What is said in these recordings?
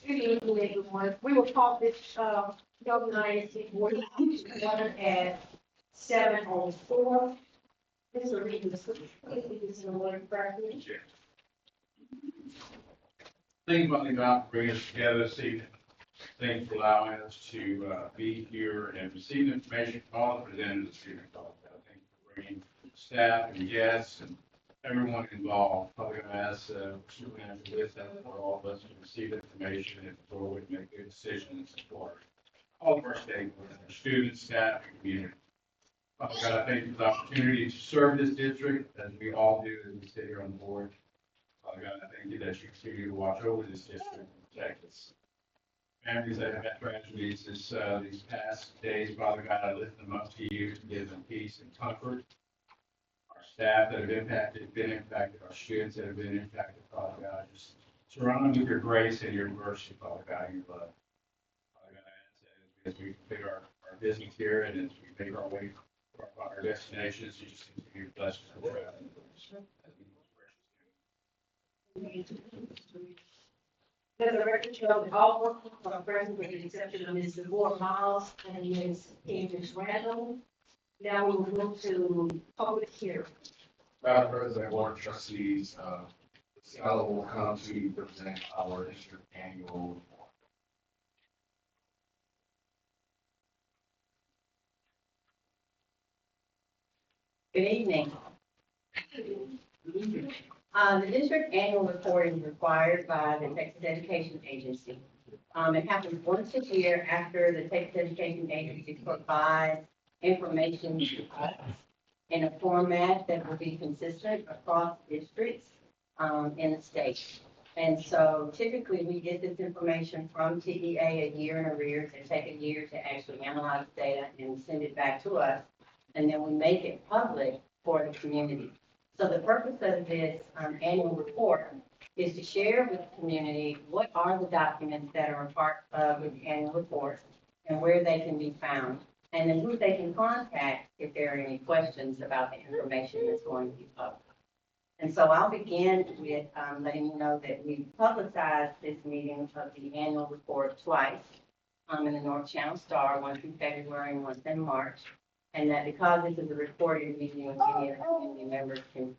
Good evening, everyone. We will call this galvanized board together at 7:04. This will read this order correctly. Thank you, Father God, for bringing us together this evening. Thank you for allowing us to be here and receive information from all the presenters this evening, Father God. Thank you for bringing staff and guests and everyone involved. Father God, as superintendent with that for all of us to receive information and forward and make good decisions for all of our stakeholders, our students, staff, and community. Father God, I thank you for the opportunity to serve this district as we all do as we sit here on the board. Father God, I thank you that you continue to watch over this district and protect us. Families that have had tragedies these past days, Father God, I lift them up to you to give them peace and comfort. Our staff that have been impacted, our students that have been impacted, Father God, just surround them with your grace and your mercy, Father God, and your love. Father God, I ask that as we complete our business here and as we make our way to our destinations, you just continue to bless us and travel. Let the record show that all workers are present with the exception of Mr. Moore Miles and Ms. Cambridge Randall. Now we will move to public hearing. Madam President, Board of Trustees, Scala will come to present our district annual report. Good evening. The district annual report is required by the Texas Education Agency. It happens once a year after the Texas Education Agency provides information to us in a format that will be consistent across districts in the state. And so typically we get this information from TEA a year in arrears. It takes a year to actually analyze data and send it back to us. And then we make it public for the community. So the purpose of this annual report is to share with the community what are the documents that are a part of the annual report and where they can be found, and then who they can contact if there are any questions about the information that's going to be published. And so I'll begin with letting you know that we publicized this meeting of the annual report twice in the North Channel Star, once in February and once in March. And that because this is a recorded meeting, any of the community members can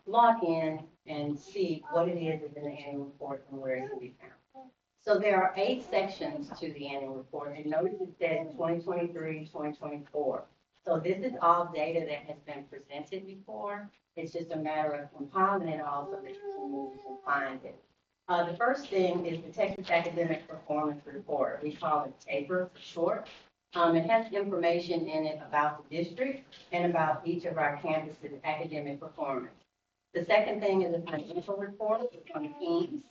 log in and see what it is in the annual report and where it can be found. So there are 8 sections to the annual report, and notice it says 2023, 2024. So this is all data that has been presented before. It's just a matter of compiling it all so that you can move and find it. The first thing is the Texas Academic Performance Report. We call it TAPER for short. It has information in it about the district and about each of our campuses' academic performance. The second thing is a financial report on teams.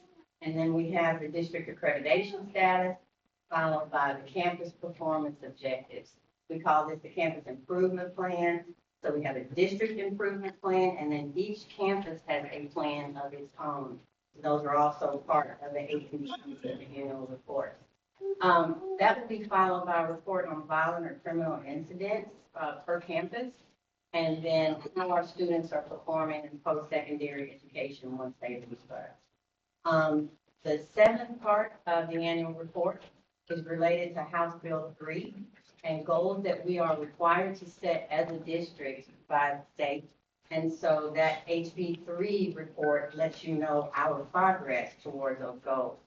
And then we have the district accreditation status, followed by the campus performance objectives. We call this the campus improvement plan. So we have a district improvement plan, and then each campus has a plan of its own. Those are also part of the 18 of the annual report. That will be followed by a report on violent or criminal incidents per campus, and then how our students are performing in post-secondary education once they leave us. The seventh part of the annual report is related to House Bill 3 and goals that we are required to set as a district by the state. And so that HB 3 report lets you know our progress towards those goals.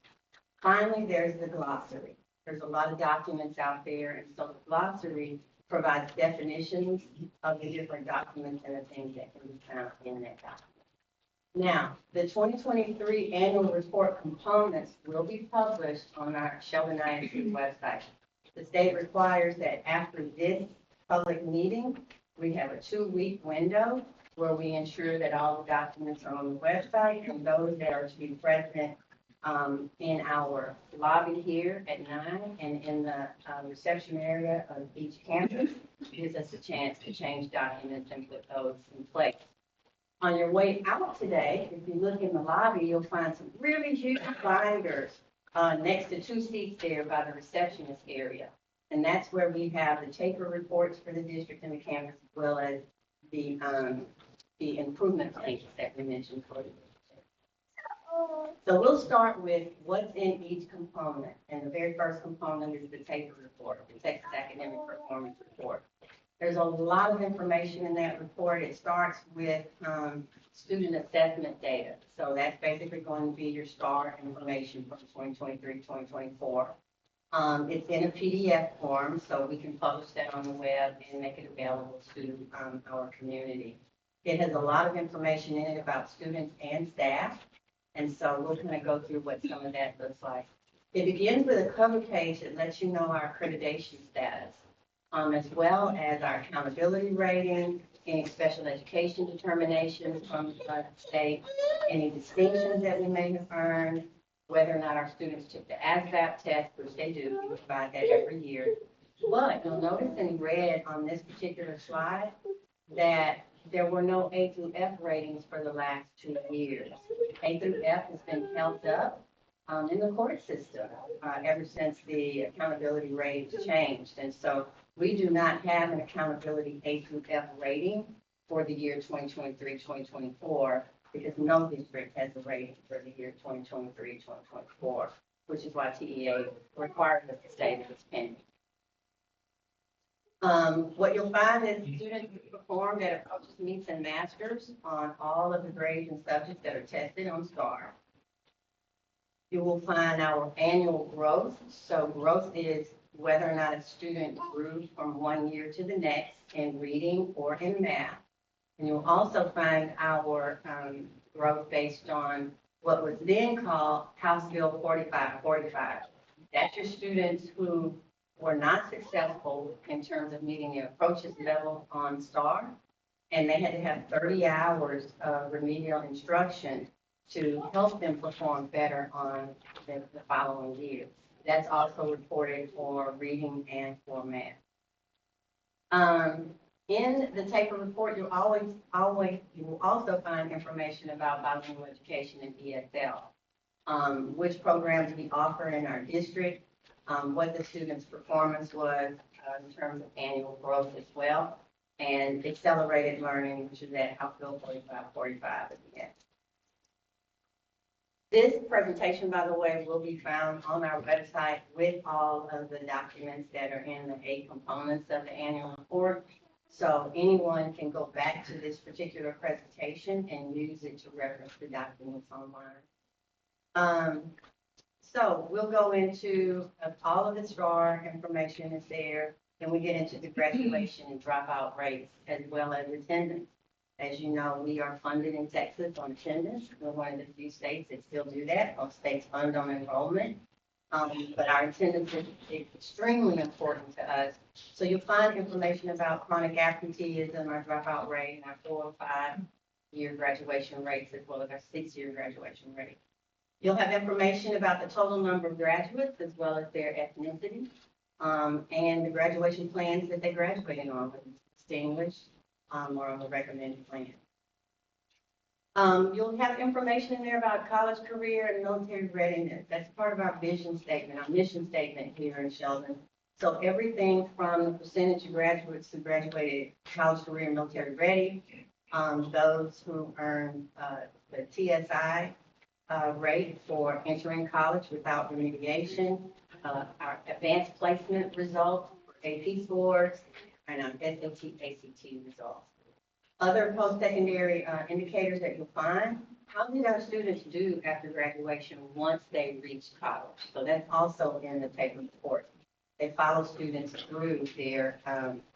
Finally, there's the glossary. There's a lot of documents out there, and so the glossary provides definitions of the different documents and the things that can be found in that document. Now, the 2023 annual report components will be published on our Sheldon ISD website. The state requires that after this public meeting, we have a 2-week window where we ensure that all the documents are on the website, and those that are to be present in our lobby here at 9 and in the reception area of each campus gives us a chance to change documents and put those in place. On your way out today, if you look in the lobby, you'll find some really huge binders next to 2 seats there by the receptionist area. And that's where we have the TAPER reports for the district and the campus, as well as the improvement plans that we mentioned for you. So we'll start with what's in each component. And the very first component is the TAPER report, the Texas Academic Performance Report. There's a lot of information in that report. It starts with student assessment data. So that's basically going to be your STAR information from 2023-2024. It's in a PDF form, so we can publish that on the web and make it available to our community. It has a lot of information in it about students and staff, and so we'll kind of go through what some of that looks like. It begins with a cover page that lets you know our accreditation status, as well as our accountability rating, any special education determinations from the state, any distinctions that we may have earned, whether or not our students took the ASVAB test, which they do, we provide that every year. But you'll notice in red on this particular slide that there were no A through F ratings for the last 2 years. A through F has been held up in the court system ever since the accountability ratings changed. And so we do not have an accountability A through F rating for the year 2023-2024 because no district has a rating for the year 2023-2024, which is why TEA requires us to say that it's pending. What you'll find is students performed at approaches, meets, and masters on all of the grades and subjects that are tested on STAR. You will find our annual growth. So growth is whether or not a student grew from 1 year to the next in reading or in math. And you'll also find our growth based on what was then called House Bill 4545. That's your students who were not successful in terms of meeting the approaches level on STAR, and they had to have 30 hours of remedial instruction to help them perform better on the following year. That's also reported for reading and for math. In the TAPER report, you will also find information about bilingual education and ESL, which programs we offer in our district, what the students' performance was in terms of annual growth as well, and accelerated learning, which is at House Bill 4545 at the end. This presentation, by the way, will be found on our website with all of the documents that are in the 8 components of the annual report. So anyone can go back to this particular presentation and use it to reference the documents online. So we'll go into all of the STAR information is there. Then we get into the graduation and dropout rates as well as attendance. As you know, we are funded in Texas on attendance. We're one of the few states that still do that. Most states fund on enrollment. But our attendance is extremely important to us. So you'll find information about chronic absenteeism, our dropout rate, and our 4 or 5-year graduation rates, as well as our 6-year graduation rate. You'll have information about the total number of graduates, as well as their ethnicity, and the graduation plans that they graduated on, whether it's distinguished or on the recommended plan. You'll have information in there about college career and military readiness. That's part of our vision statement, our mission statement here in Sheldon. So everything from the percentage of graduates who graduated college career and military ready, those who earn the TSI rate for entering college without remediation, our advanced placement results, AP scores, and our SAT, ACT results. Other post-secondary indicators that you'll find, how did our students do after graduation once they reach college? So that's also in the paper report. They follow students through their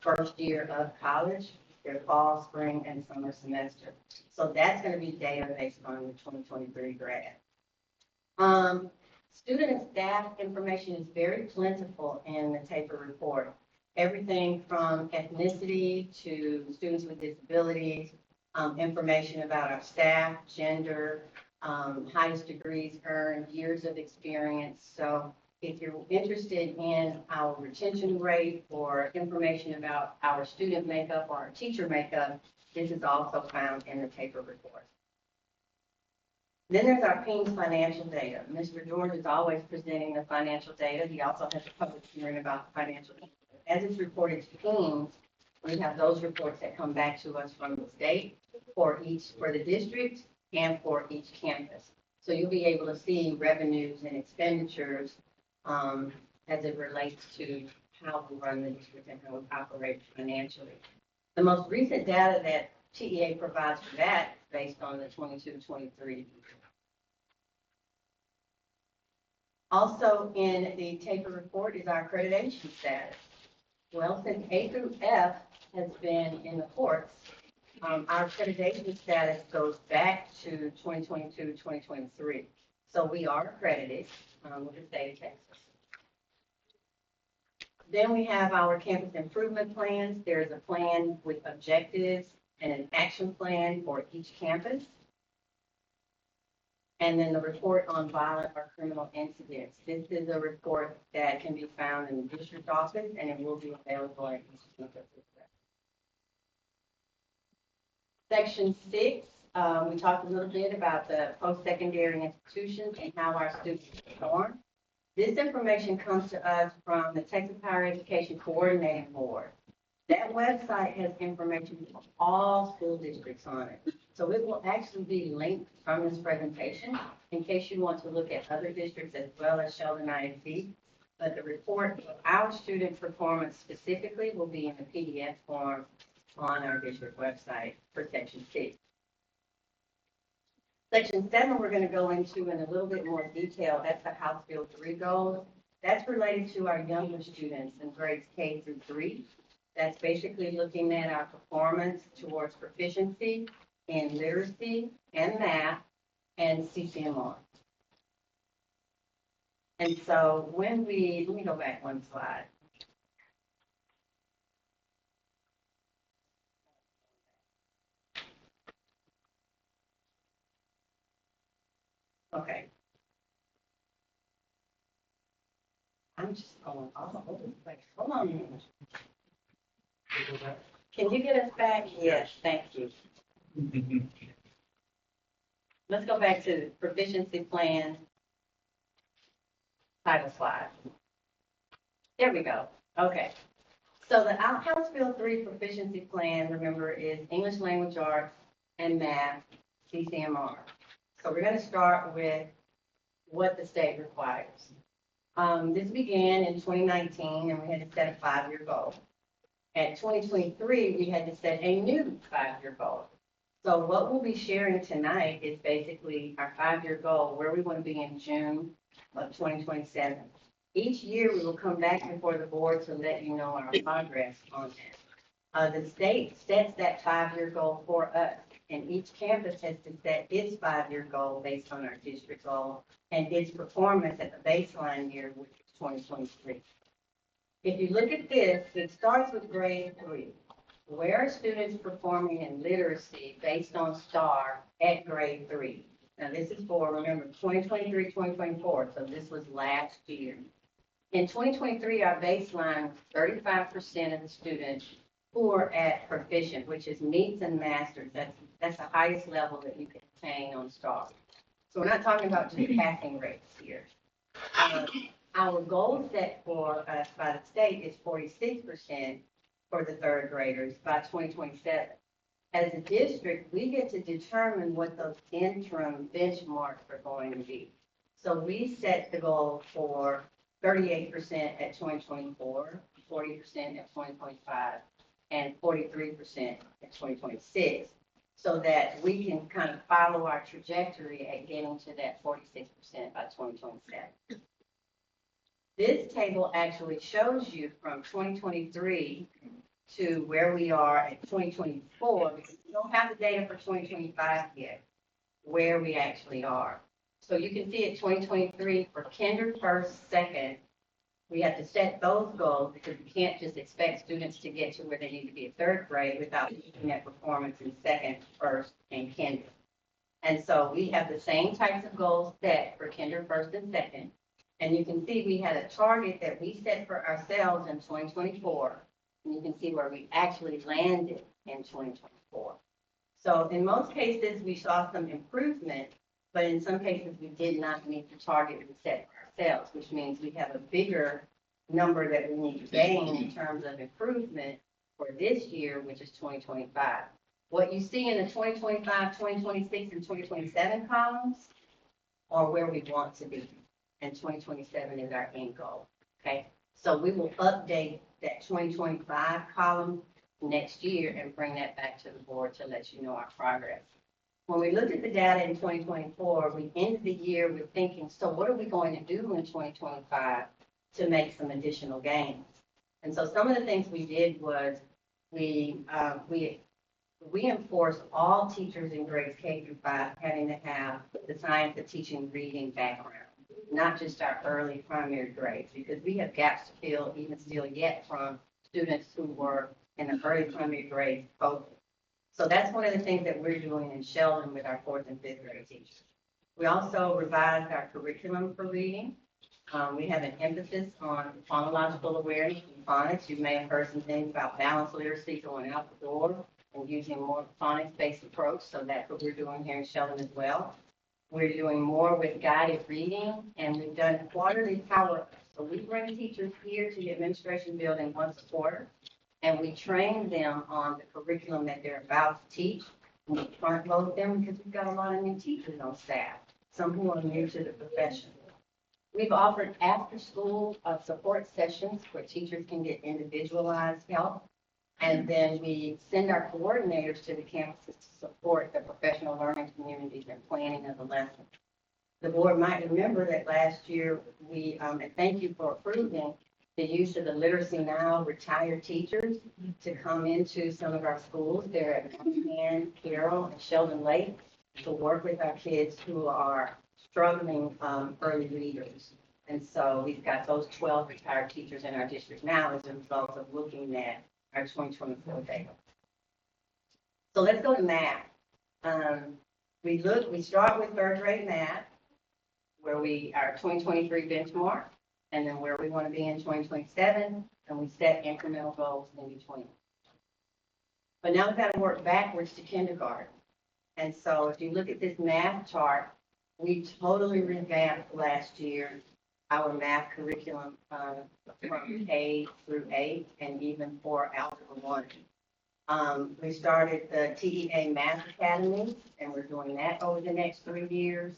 first year of college, their fall, spring, and summer semester. So that's going to be data based on the 2023 grad. Student and staff information is very plentiful in the taper report. Everything from ethnicity to students with disabilities, information about our staff, gender, highest degrees earned, years of experience. So if you're interested in our retention rate or information about our student makeup or our teacher makeup, this is also found in the taper report. Then there's our PEAMS financial data. Mr. George is always presenting the financial data. He also has a public hearing about the financial data. As it's reported to PEAMS, we have those reports that come back to us from the state for the district and for each campus. So you'll be able to see revenues and expenditures as it relates to how we run the district and how we operate financially. The most recent data that TEA provides for that is based on the 22-23. Also in the taper report is our accreditation status. Well, since A through F has been in the courts, our accreditation status goes back to 2022-2023. So we are accredited with the state of Texas. Then we have our campus improvement plans. There's a plan with objectives and an action plan for each campus. And then the report on violent or criminal incidents. This is a report that can be found in the district office, and it will be available at each campus. Section 6, we talked a little bit about the post-secondary institutions and how our students perform. This information comes to us from the Texas Higher Education Coordinating Board. That website has information for all school districts on it. So it will actually be linked from this presentation in case you want to look at other districts as well as Sheldon ISD. But the report of our student performance specifically will be in the PDF form on our district website for Section 6. Section 7 we're going to go into in a little bit more detail. That's the House Bill 3 goals. That's related to our younger students in grades K through 3. That's basically looking at our performance towards proficiency in literacy and math and CCMR. And so when let me go back one slide. Okay. I'm just going all over the place. Hold on a minute. Can you get us back? Yes, thank you. Let's go back to proficiency plan title slide. There we go. Okay. So the House Bill 3 proficiency plan, remember, is English language arts and math, CCMR. So we're going to start with what the state requires. This began in 2019, and we had to set a 5-year goal. At 2023, we had to set a new 5-year goal. So what we'll be sharing tonight is basically our 5-year goal, where we want to be in June of 2027. Each year, we will come back before the board to let you know our progress on that. The state sets that 5-year goal for us, and each campus has to set its 5-year goal based on our district goal and its performance at the baseline year, which is 2023. If you look at this, it starts with grade 3. Where are students performing in literacy based on STAR at grade 3? Now, this is for, remember, 2023, 2024, so this was last year. In 2023, our baseline was 35% of the students who are at proficient, which is meets and masters. That's the highest level that you can attain on STAR. So we're not talking about just passing rates here. Our goal set for us by the state is 46% for the third graders by 2027. As a district, we get to determine what those interim benchmarks are going to be. So we set the goal for 38% at 2024, 40% at 2025, and 43% at 2026, so that we can kind of follow our trajectory at getting to that 46% by 2027. This table actually shows you from 2023 to where we are at 2024, because we don't have the data for 2025 yet, where we actually are. So you can see at 2023 for kinder, first, second, we have to set those goals because we can't just expect students to get to where they need to be at third grade without looking at performance in second, first, and kinder. And so we have the same types of goals set for kinder, first, and second. And you can see we had a target that we set for ourselves in 2024. And you can see where we actually landed in 2024. So in most cases, we saw some improvement, but in some cases, we did not meet the target we set for ourselves, which means we have a bigger number that we need to gain in terms of improvement for this year, which is 2025. What you see in the 2025, 2026, and 2027 columns are where we want to be. And 2027 is our end goal, okay? So we will update that 2025 column next year and bring that back to the board to let you know our progress. When we looked at the data in 2024, we ended the year with thinking, so what are we going to do in 2025 to make some additional gains? And so some of the things we did was we enforced all teachers in grades K through 5 having to have the science of teaching reading background, not just our early primary grades, because we have gaps to fill even still yet from students who were in the early primary grades COVID. So that's one of the things that we're doing in Sheldon with our 4th and 5th grade teachers. We also revised our curriculum for reading. We have an emphasis on phonological awareness and phonics. You may have heard some things about balanced literacy going out the door and using more phonics-based approach. So that's what we're doing here in Sheldon as well. We're doing more with guided reading, and we've done quarterly power-ups. So we bring teachers here to the administration building once a quarter, and we train them on the curriculum that they're about to teach. We front load them because we've got a lot of new teachers on staff, some who are new to the profession. We've offered after-school support sessions where teachers can get individualized help. And then we send our coordinators to the campuses to support the professional learning communities and planning of the lesson. The board might remember that last year we, and thank you for approving the use of the Literacy Now retired teachers to come into some of our schools. They're at Montana, Carroll, and Sheldon Lake to work with our kids who are struggling early readers. And so we've got those 12 retired teachers in our district now as a result of looking at our 2024 data. So let's go to math. We start with third grade math, where our 2023 benchmark, and then where we want to be in 2027, and we set incremental goals in between. But now we've got to work backwards to kindergarten. And so if you look at this math chart, we totally revamped last year our math curriculum from K through 8 and even for Algebra 1. We started the TEA Math Academy, and we're doing that over the next 3 years.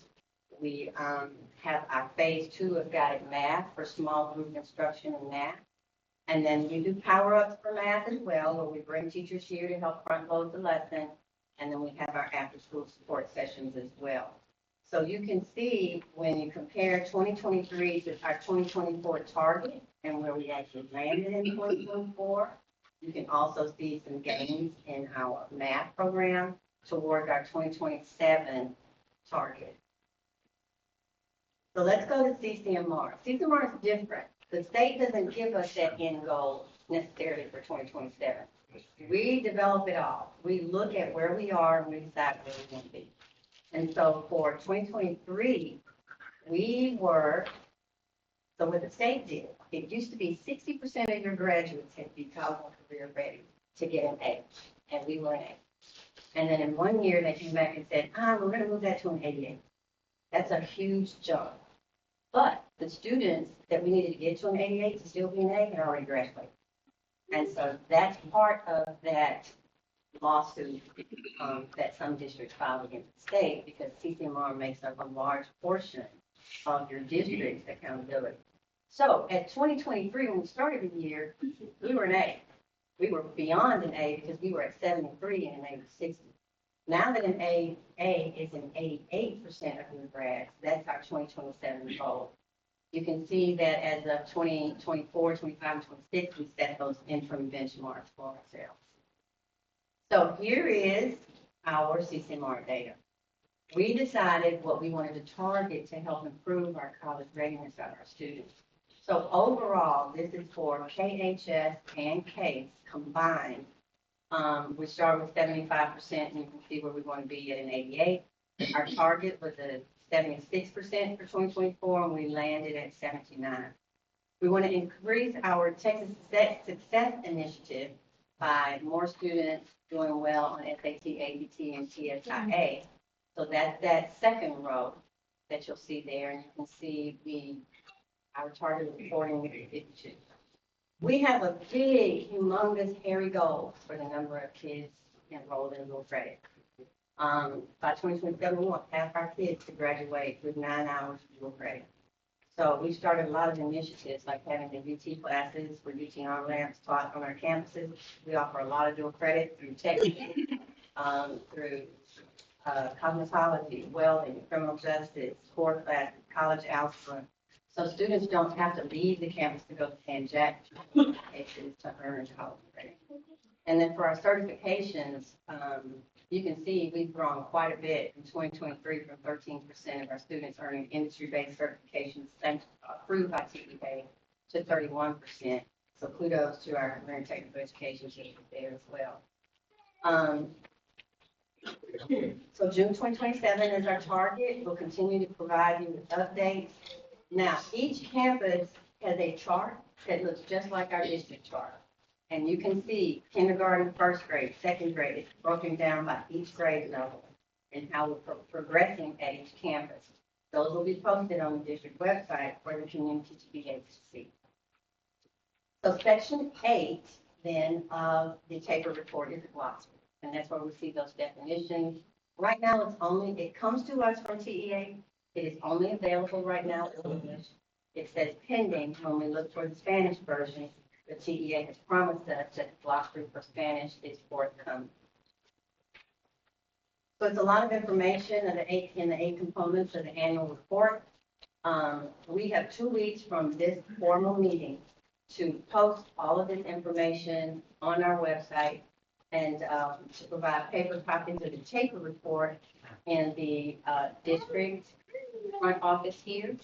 We have our phase 2 of guided math for small group instruction in math. And then we do power-ups for math as well, where we bring teachers here to help front load the lesson. And then we have our after-school support sessions as well. So you can see when you compare 2023 to our 2024 target and where we actually landed in 2024, you can also see some gains in our math program toward our 2027 target. So let's go to CCMR. CCMR is different. The state doesn't give us that end goal necessarily for 2027. We develop it all. We look at where we are and we decide where we want to be. And so for 2023, so what the state did, it used to be 60% of your graduates had to be college or career ready to get an A, and we were an A. And then in 1 year, they came back and said, we're going to move that to an 88. That's a huge jump. But the students that we needed to get to an 88 to still be an A had already graduated. And so that's part of that lawsuit that some districts filed against the state, because CCMR makes up a large portion of your district's accountability. So at 2023, when we started the year, we were an A. We were beyond an A because we were at 73 and an A was 60. Now that an A is an 88% of your grads, that's our 2027 goal. You can see that as of 2024, 25, and 26, we set those interim benchmarks for ourselves. So here is our CCMR data. We decided what we wanted to target to help improve our college readiness of our students. So overall, this is for KHS and CASE combined. We started with 75%, and you can see where we want to be at an 88. Our target was a 76% for 2024, and we landed at 79. We want to increase our Texas Success Initiative by more students doing well on SAT, ACT, and TSIA. So that's that second row that you'll see there, and you can see our target is 40-52. We have a big, humongous, hairy goal for the number of kids enrolled in dual credit. By 2027, we want half our kids to graduate with 9 hours of dual credit. So we started a lot of initiatives like having the UT classes where UT on-ramps taught on our campuses. We offer a lot of dual credit through technical, through cosmetology, welding, criminal justice, core classes, college algebra. So students don't have to leave the campus to go to Tanjac to earn college credit. And then for our certifications, you can see we've grown quite a bit in 2023 from 13% of our students earning industry-based certifications approved by TEA to 31%. So kudos to our career and technical education team there as well. So June 2027 is our target. We'll continue to provide you with updates. Now, each campus has a chart that looks just like our district chart. And you can see kindergarten, first grade, second grade, it's broken down by each grade level and how we're progressing at each campus. Those will be posted on the district website for the community to be able to see. So section 8 then of the taper report is a glossary, and that's where we see those definitions. Right now, it comes to us from TEA. It is only available right now in English. It says pending when we look for the Spanish version. The TEA has promised us that the glossary for Spanish is forthcoming. So it's a lot of information in the eight components of the annual report. We have 2 weeks from this formal meeting to post all of this information on our website and to provide paper copies of the taper report in the district front office here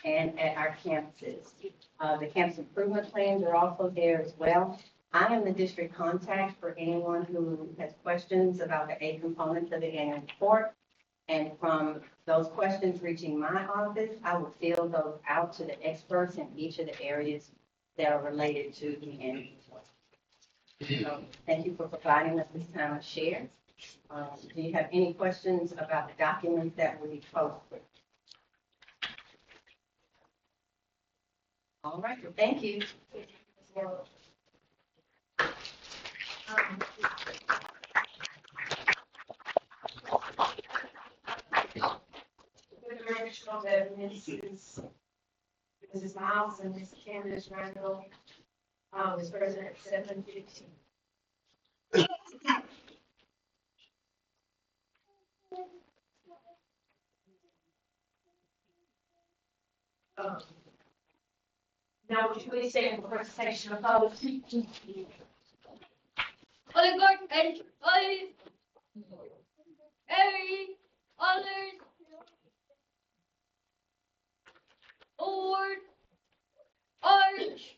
and at our campuses. The campus improvement plans are also there as well. I am the district contact for anyone who has questions about the 8 components of the annual report. And from those questions reaching my office, I will field those out to the experts in each of the areas that are related to the annual report. So thank you for providing us this time to share. Do you have any questions about the documents that will be posted? All right, well, thank you. The direction of that, Mrs. Miles and Mrs. Candace Randall, was present at 7:15. Um, Now, would you please stand for the recitation of oaths? Oligarch and Olive, Harry, Others, Ord, Arch,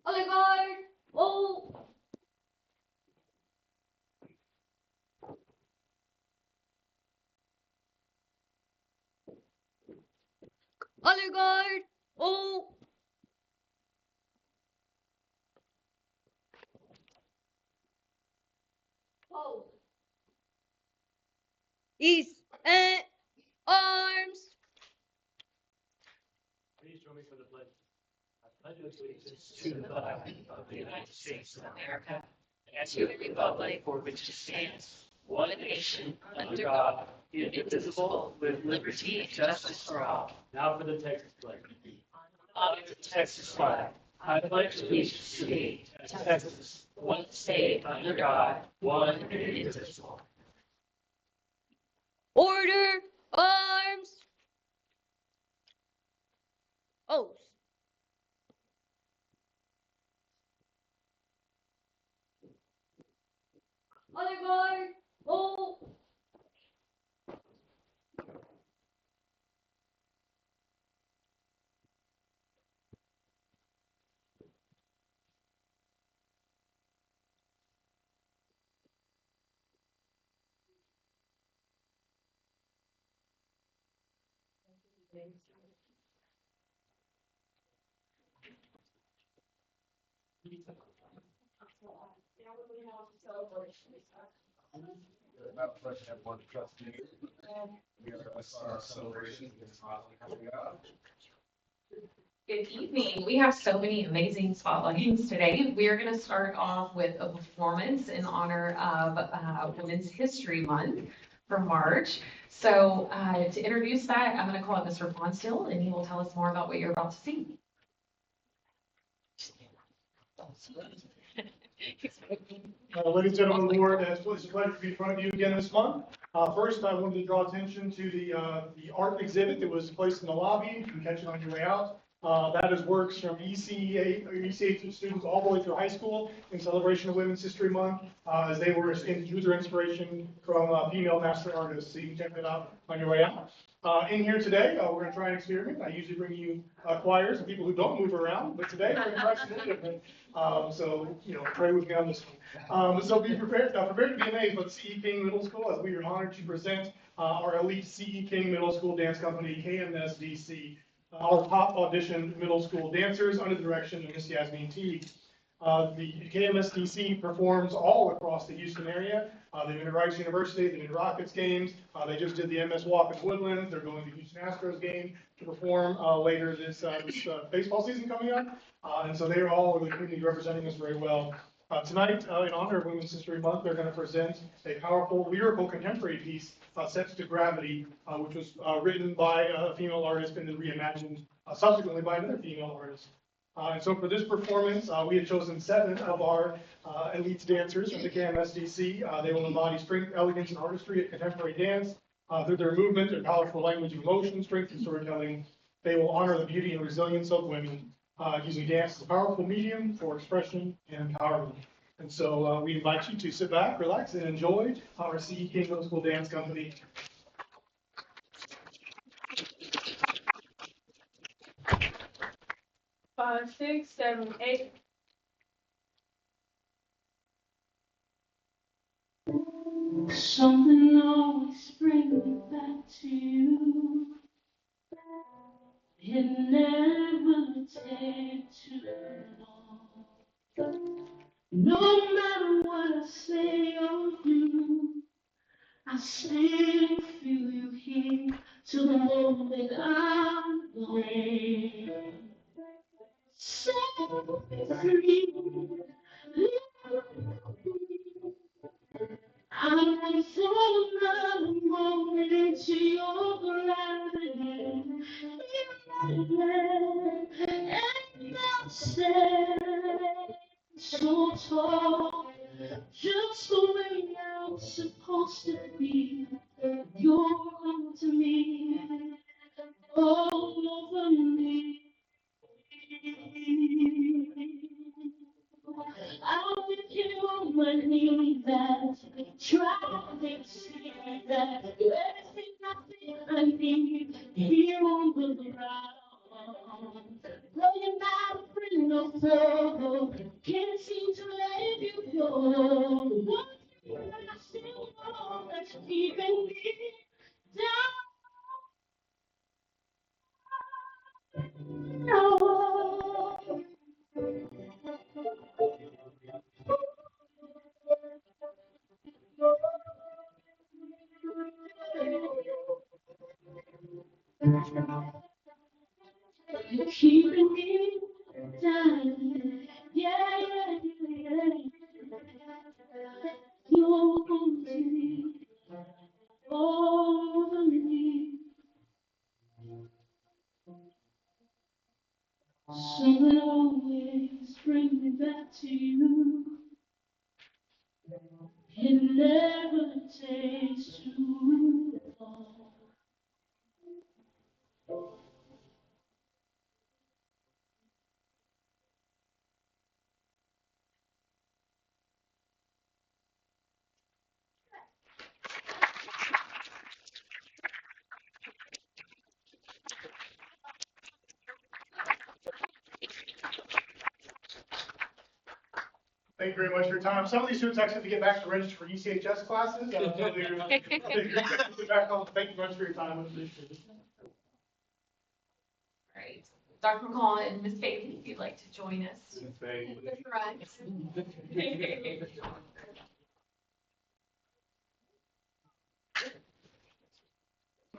Oligarch, O, Oligarch, O, O, East and Arms. Please join me for the pledge. I pledge allegiance to the flag of the United States of America and to the republic for which it stands, one nation, under God, indivisible, with liberty and justice for all. Now for the Texas flag. Honor the Texas flag. I pledge allegiance to thee, Texas, one state under God, one and indivisible. Order, Arms, Oath. Oligarch, O, Madam President, Board of Trustees, we are going to start our celebration with Spotlight coming up. Good evening. We have so many amazing spotlights today. We are going to start off with a performance in honor of Women's History Month for March. So to introduce that, I'm going to call it Mr. Bonstill, and he will tell us more about what you're about to see. Ladies and gentlemen of the board, it's a pleasure to be in front of you again this month. First, I wanted to draw attention to the art exhibit that was placed in the lobby. You can catch it on your way out. That is works from ECA students all the way through high school in celebration of Women's History Month, as they were drew their inspiration from female master artists. So you can check that out on your way out. In here today, we're going to try an experiment. I usually bring you choirs and people who don't move around, but today we're going to try something different. So, pray with me on this one. So be prepared to be amazed by CE King Middle School, as we are honored to present our elite CE King Middle School dance company, KMSDC, our top auditioned middle school dancers under the direction of Miss Yasmin Teague. The KMSDC performs all across the Houston area. They've been at Rice University, they've been to Rockets games, they just did the MS Walk in Woodlands, they're going to the Houston Astros game to perform later this baseball season coming up. And so they're all over the community representing us very well. Tonight, in honor of Women's History Month, they're going to present a powerful lyrical contemporary piece set to Gravity, which was written by a female artist and then reimagined subsequently by another female artist. And so for this performance, we have chosen 7 of our elite dancers from the KMSDC. They will embody strength, elegance, and artistry of contemporary dance. Through their movement, their powerful language of emotion, strength, and storytelling, they will honor the beauty and resilience of women, using dance as a powerful medium for expression and empowerment. And so we invite you to sit back, relax, and enjoy our CE King Middle School Dance Company. 5, 6, 7, 8. Something always brings me back to you. It never takes too long. No matter what I say or do, I still feel you here till the moment I'm gone. Set me free. I'm so Moving into your gravity, and I'll stand so tall, just the way I'm supposed to be. You're home to me, all over me. I'll with you on my knees and try to see that you're everything I think I need here on the ground. Though you're not a friend of foe, can't seem to let you go. One thing I still know that's keeping me down. You're keeping me down. Yeah, yeah, yeah, yeah. You're going to me, over me. So it always bring me back to you. It never takes too long. Thank you very much for your time. Some of these students actually have to get back to register for ECHS classes. So they're back home. Thank you very much for your time. Appreciate it. Right. Dr. McCall and Ms. Bailey, if you'd like to join us. Thank you. Right.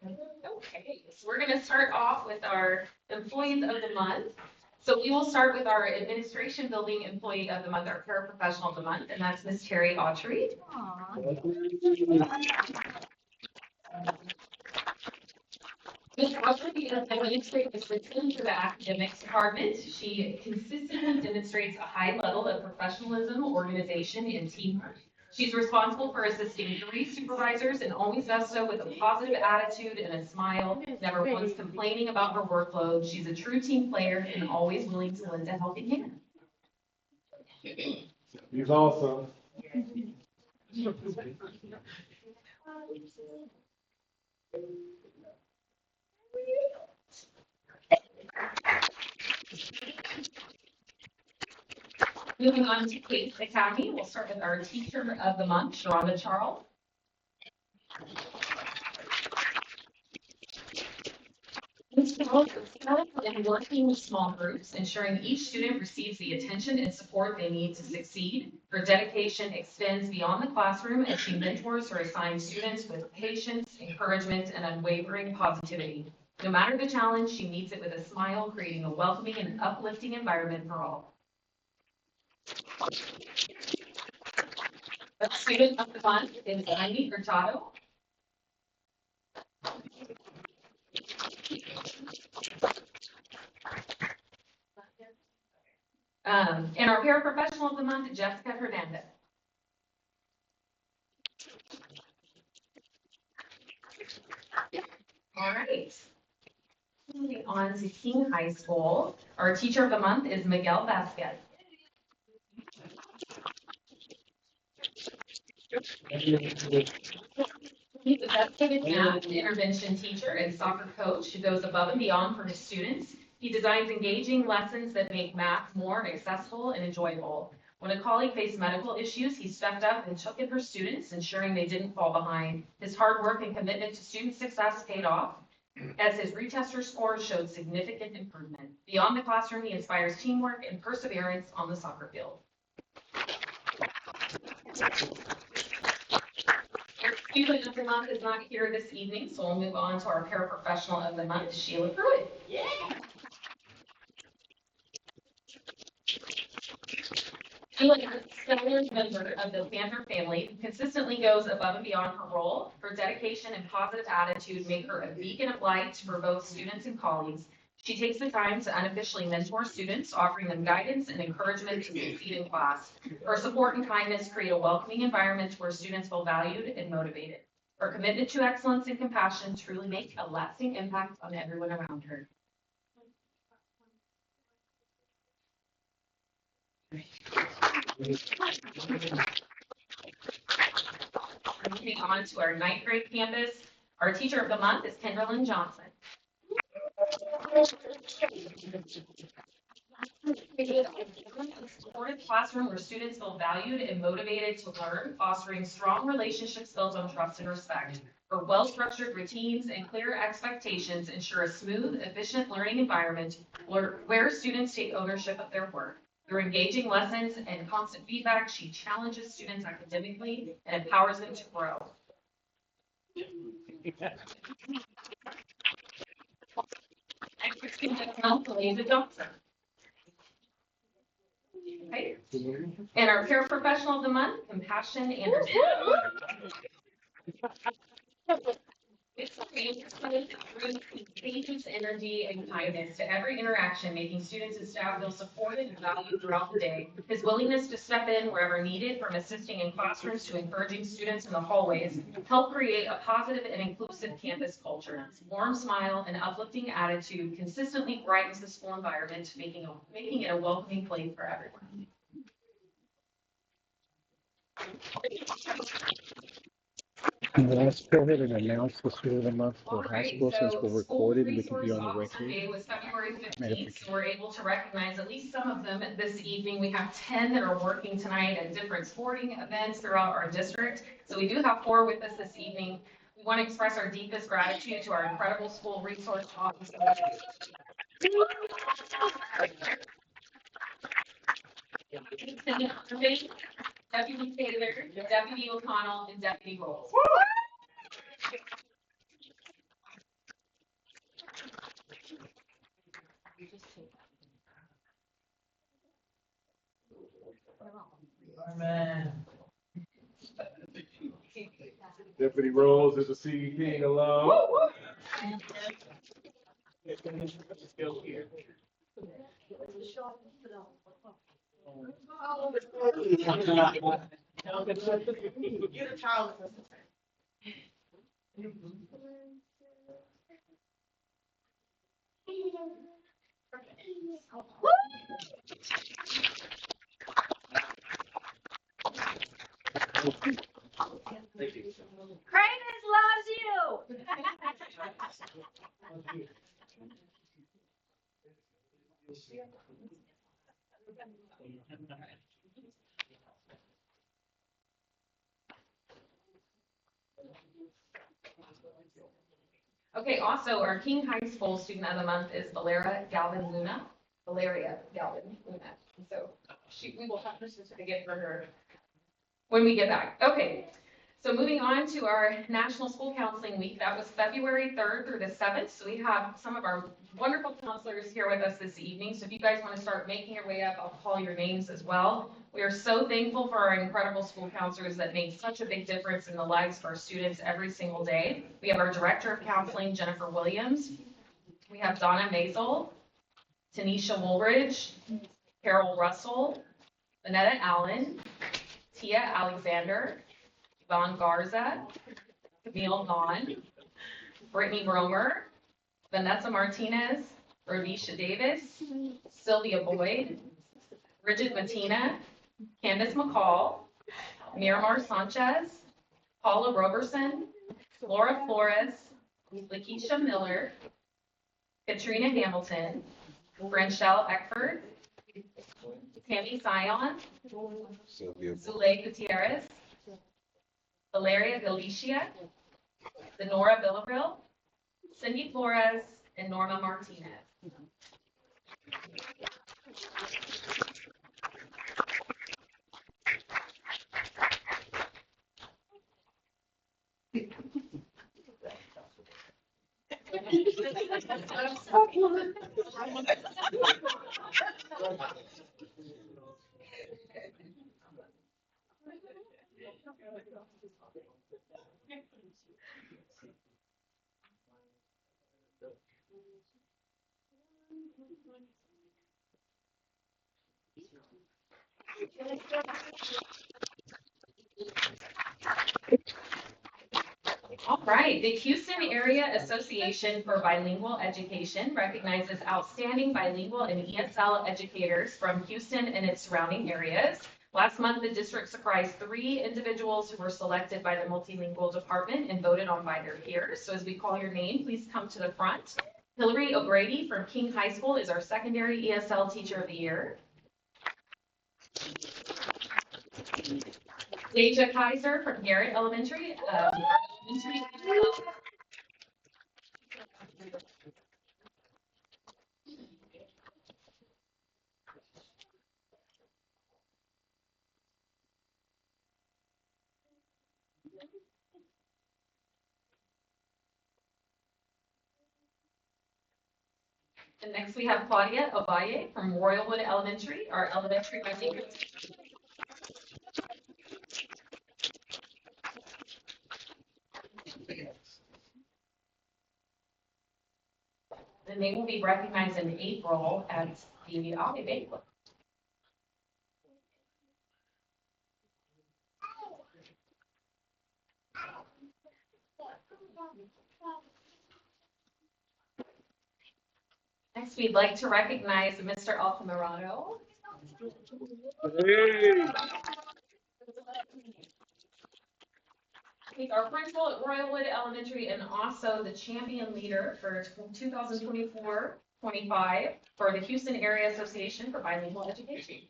Okay, so we're going to start off with our employees of the month. So we will start with our administration building employee of the month, our paraprofessional of the month, and that's Ms. Terry Autry. Ms. Autry is administrative assistant to the academics department. She consistently demonstrates a high level of professionalism, organization, and teamwork. She's responsible for assisting 3 supervisors and always does so with a positive attitude and a smile, never once complaining about her workload. She's a true team player and always willing to lend a helping hand. He's awesome. Moving on to Case Academy, we'll start with our teacher of the month, Sharonda Charles. Ms. Charles is skillful in working with small groups, ensuring each student receives the attention and support they need to succeed. Her dedication extends beyond the classroom as she mentors her assigned students with patience, encouragement, and unwavering positivity. No matter the challenge, she meets it with a smile, creating a welcoming and uplifting environment for all. The student of the month is Ivy Hurtado. And our paraprofessional of the month, Jessica Hernandez. All right. Moving on to King High School, our teacher of the month is Miguel Vasquez. He's a dedicated math and intervention teacher and soccer coach who goes above and beyond for his students. He designs engaging lessons that make math more accessible and enjoyable. When a colleague faced medical issues, he stepped up and took in her students, ensuring they didn't fall behind. His hard work and commitment to student success paid off, as his retester scores showed significant improvement. Beyond the classroom, he inspires teamwork and perseverance on the soccer field. Our student of the month is not here this evening, so we'll move on to our paraprofessional of the month, Sheila Pruitt. Yeah. Sheila stellar member of the Panther family, who consistently goes above and beyond her role. Her dedication and positive attitude make her a beacon of light for both students and colleagues. She takes the time to unofficially mentor students, offering them guidance and encouragement to succeed in class. Her support and kindness create a welcoming environment where students feel valued and motivated. Her commitment to excellence and compassion truly make a lasting impact on everyone around her. Moving on to our ninth grade campus, our teacher of the month is Kendra Johnson. A supportive classroom where students feel valued and motivated to learn, fostering strong relationships built on trust and respect. Her well-structured routines and clear expectations ensure a smooth, efficient learning environment where students take ownership of their work. Through engaging lessons and constant feedback, she challenges students academically and empowers them to grow. Next, our student of the month, Eliza Johnson. Okay. And our paraprofessional of the month, Compassion Anderson. It's contagious energy and kindness to every interaction, making students and staff feel supported and valued throughout the day. His willingness to step in wherever needed, from assisting in classrooms to encouraging students in the hallways, help create a positive and inclusive campus culture. His warm smile and uplifting attitude consistently brightens the school environment, making it a welcoming place for everyone. Let's go ahead and announce the school of the month All for high right, school since so we're School recorded. We can Resource be on the Officer record. Day was February 15th, so we're able to recognize at least some of them this evening. We have 10 that are working tonight at different sporting events throughout our district. So we do have 4 with us this evening. We want to express our deepest gratitude to our incredible School Resource Officer. Deputy Taylor, Deputy O'Connell, and Deputy Rolls. Deputy Rose is a CD King alum. Kratos loves you. Okay, also our King High School Student of the Month is Valeria Galvin Luna. So we will have her certificate for her when we get back. Okay, so moving on to our National School Counseling Week. That was February 3rd through the 7th. So we have some of our wonderful counselors here with us this evening. So if you guys want to start making your way up, I'll call your names as well. We are so thankful for our incredible school counselors that make such a big difference in the lives of our students every single day. We have our Director of Counseling, Jennifer Williams. We have Donna Mazel, Tanisha Woolridge, Carol Russell, Vanetta Allen, Tia Alexander, Yvonne Garza, Camille Vaughn, Brittany Romer, Vanessa Martinez, Rovisha Davis, Sylvia Boyd, Bridget Matina, Candace McCall, Miramar Sanchez, Paula Roberson, Laura Flores, Lakeisha Miller, Katrina Hamilton, Branchelle Eckford, Tammy Sion, Zule Gutierrez, Valeria Galicia, Denora Villarreal, Cindy Flores, and Norma Martinez. All right, the Houston Area Association for Bilingual Education recognizes outstanding bilingual and ESL educators from Houston and its surrounding areas. Last month, the district surprised 3 individuals who were selected by the multilingual department and voted on by their peers. So as we call your name, please come to the front. Hillary O'Grady from King High School is our secondary ESL Teacher of the Year. Deja Kaiser from Garrett Elementary. And next we have Claudia Ovalle from Royalwood Elementary, our elementary bilingual. And they will be recognized in April at the Ave Banquet. Next, we'd like to recognize Mr. Altamirano. He's our principal at Royalwood Elementary and also the champion leader for 2024-25 for the Houston Area Association for Bilingual Education.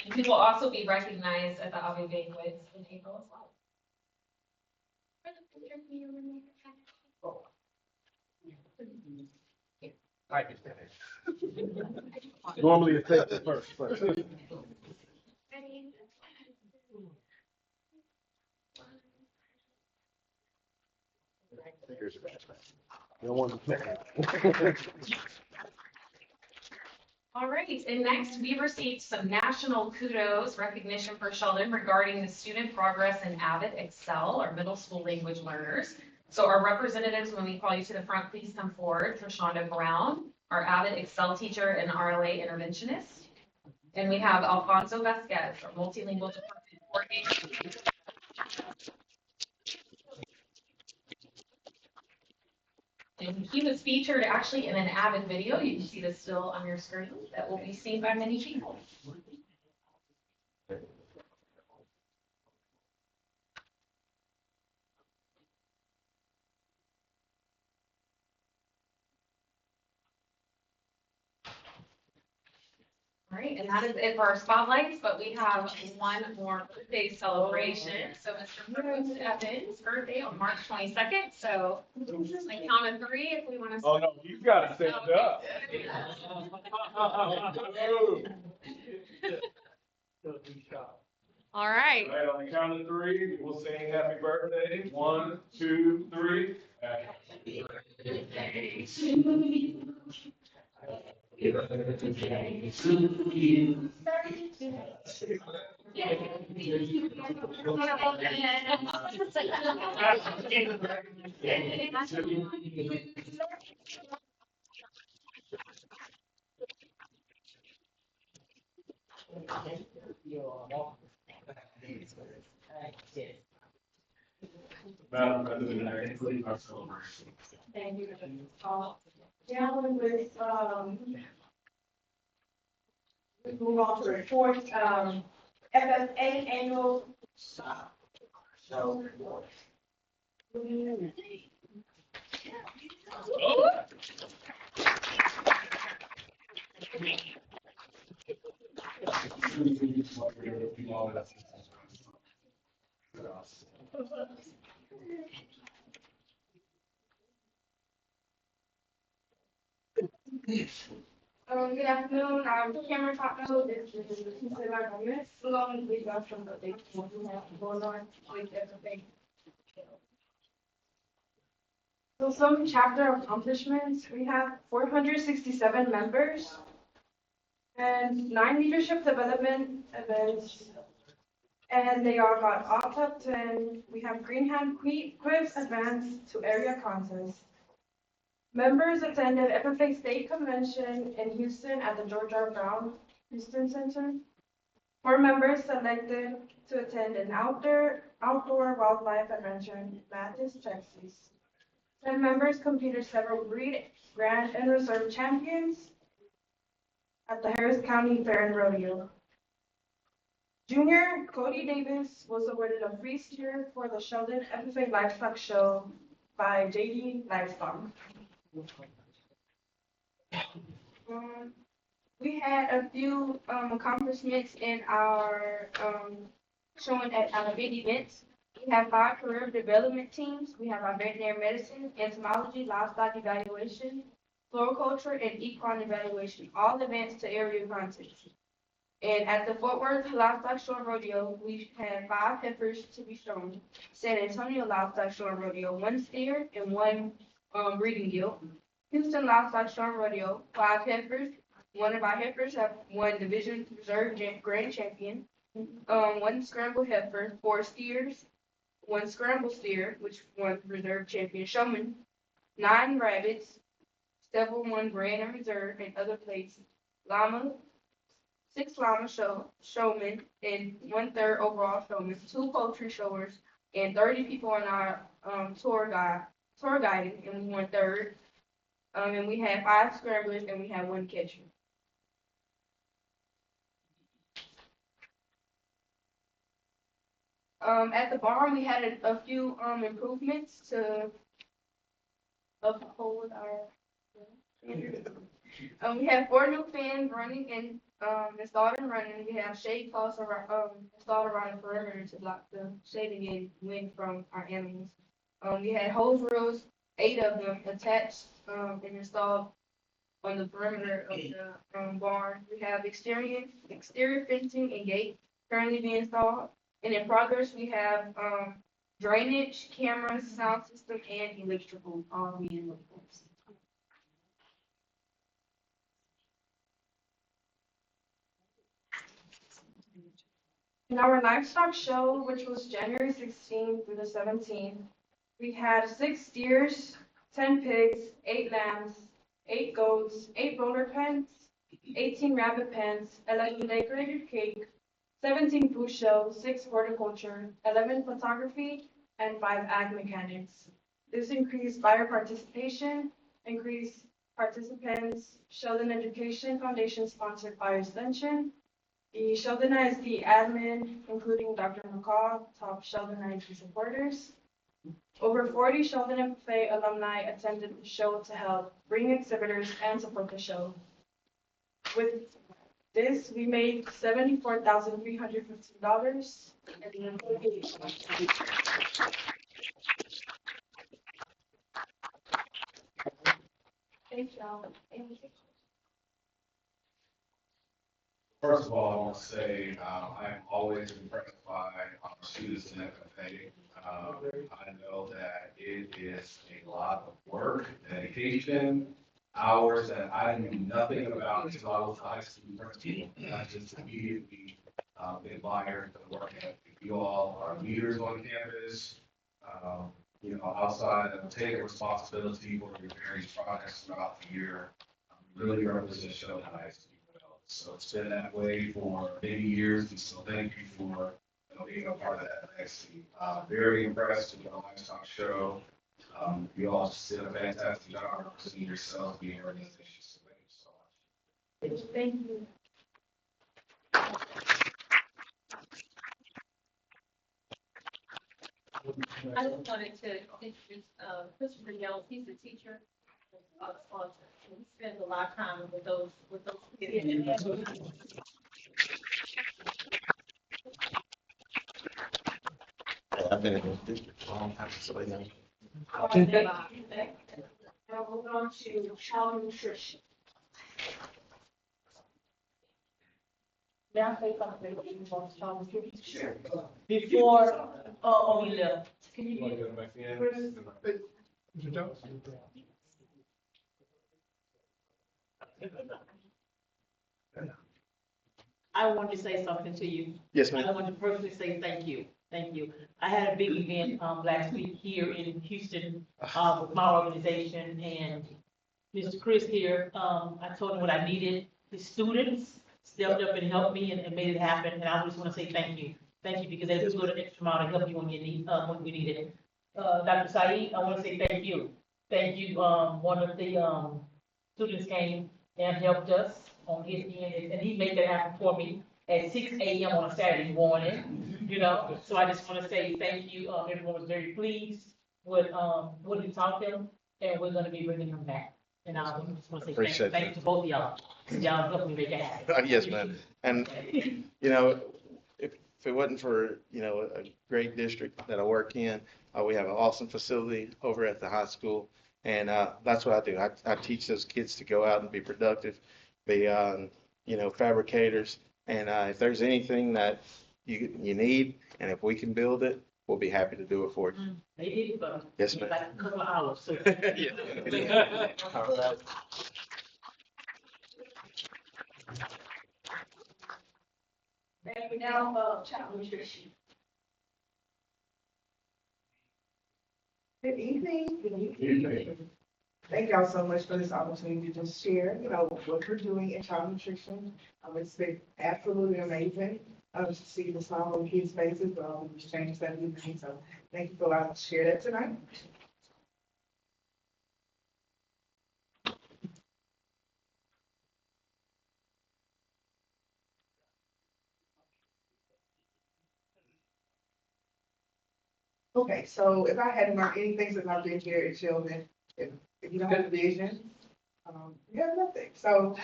And he will also be recognized at the Ave Banquet in April as well. I can finish. Normally it takes the first. Fingers are bad. You don't want to play. All right, and next we received some national kudos recognition for Sheldon regarding the student progress in Avid Excel, our middle school language learners. So our representatives, when we call you to the front, please come forward. Trishonda Brown, our Avid Excel teacher and RLA interventionist. And we have Alfonso Vasquez, our multilingual department coordinator. And he was featured actually in an Avid video. You can see this still on your screen that will be seen by many people. All right, and that is it for our spotlights, but we have one more birthday celebration. So Mr. Bruce Evans' birthday on March 22nd. So I count of 3 if we want to. Oh no, you gotta stand up. All right. Right, on the count of 3, we'll sing happy birthday. 1, 2, 3. Happy birthday to you. Happy birthday to you. Madam President, I conclude our celebration. Thank you. Now with, we move on to report, FFA annual show report. Good afternoon, I'm Cameron Cotto, this is the Tuesday night on this, along with some of the things we have going on with everything. So some chapter accomplishments, we have 467 members. and 9 leadership development events. And they all got all top 10. We have Green Hand Quiz advanced to area contest. Members attended FFA State Convention in Houston at the George R. Brown Houston Center. 4 members selected to attend an outdoor wildlife adventure in Mathis, Texas. 10 members competed several breed, grand, and reserve champions at the Harris County Fair and Rodeo. Junior Cody Davis was awarded a free steer for the Sheldon FFA Livestock Show by JD Livestock. We had a few accomplishments in our showing at our big events. We have 5 career development teams. We have our veterinary medicine, entomology, livestock evaluation, floriculture, and equine evaluation, all advanced to area contests. And at the Fort Worth Livestock Show and Rodeo, we had 5 heifers to be shown. San Antonio Livestock Show and Rodeo, 1 steer and 1 breeding gilt. Houston Livestock Show and Rodeo, 5 heifers. 1 of our heifers have won Division Reserve Grand Champion. 1 scramble heifer, 4 steers, 1 scramble steer, which won Reserve Champion Showman. 9 rabbits, several won Grand and Reserve and other places. Llama, 6 llama showmen and 1/3 overall showmen, 2 poultry showers, and 30 people on our tour guiding, and we won 3rd. And we had 5 scramblers and we had 1 catcher. At the barn, we had a few improvements to uphold our standards. We have 4 new fans running and installed and running. We have shade cloths installed around the perimeter to block the shading and wind from our animals. We had hose reels, 8 of them attached and installed on the perimeter of the barn. We have exterior fencing and gate currently being installed. And in progress, we have drainage, cameras, sound system, and electrical all being replaced. In our livestock show, which was January 16th through the 17th, we had 6 steers, 10 pigs, 8 lambs, 8 goats, 8 roller pens, 18 rabbit pens, 11 decorated cake, 17 food shows, 6 horticulture, 11 photography, and 5 ag mechanics. This increased buyer participation, increased participants, Sheldon Education Foundation sponsored buyer extension. The Sheldon ISD admin, including Dr. McCall, top Sheldon ISD supporters. Over 40 Sheldon FFA alumni attended the show to help bring exhibitors and support the show. With this, we made $74,350 at the end of the day. Thank y'all. First of all, I want to say I'm always impressed by our students in FFA. I know that it is a lot of work, dedication, hours that I knew nothing about until I was high school freshman. I just immediately admired the work that you all are leaders on campus. Outside of taking responsibility for your various projects throughout the year, really represent Sheldon ISD. So it's been that way for many years, and so thank you for being a part of that legacy. Very impressed with the livestock show. You all just did a fantastic job representing yourselves, being an organization. So thank you so much. Thank you. I just wanted to introduce Christopher Yells. He's a teacher. He spends a lot of time with those kids. I've been in this district for a long time, so yeah. Now moving on to child nutrition. May I say something about child nutrition? Sure. Before, we left. Can you Want to go back in? Chris? Mr. Jones? I wanted to say something to you. Yes, I ma'am. want to personally say thank you. Thank you. I had a big event, last week here in Houston, with my organization and Mr. Chris here. I told him what I needed. The students stepped up and helped me and made it happen. And I just want to say thank you. Thank you because they just go the extra mile to help you when you need, when we need it. Dr. Saeed, I want to say thank you. Thank you. One of the, students came and helped us on his end and he made that happen for me at 6 a.m. on a Saturday morning, you know? So I just want to say thank you. Everyone was very pleased with, what he taught them and we're going to be bringing them back. And I just want to say Appreciate thank you to both of y'all. Y'all helped me make it happen. Yes, ma'am. And, you know, if it wasn't for, you know, a great district that I work in, we have an awesome facility over at the high school. And that's what I do. I teach those kids to go out and be productive, be, you know, fabricators. And if there's anything that you need, and if we can build it, we'll be happy to do it for you. They did it for me. Yes, ma'am. Like a couple of hours, so. Yeah. All right. And we now, child nutrition. Good evening. Good evening. Thank y'all so much for this opportunity to just share, you know, what we're doing in child nutrition. It's been absolutely amazing to see the smile on kids' faces, exchange that evening. So thank you for allowing us to share that tonight. Okay, so if I hadn't learned anything since I've been here at Children, if you don't have a vision, you have nothing. So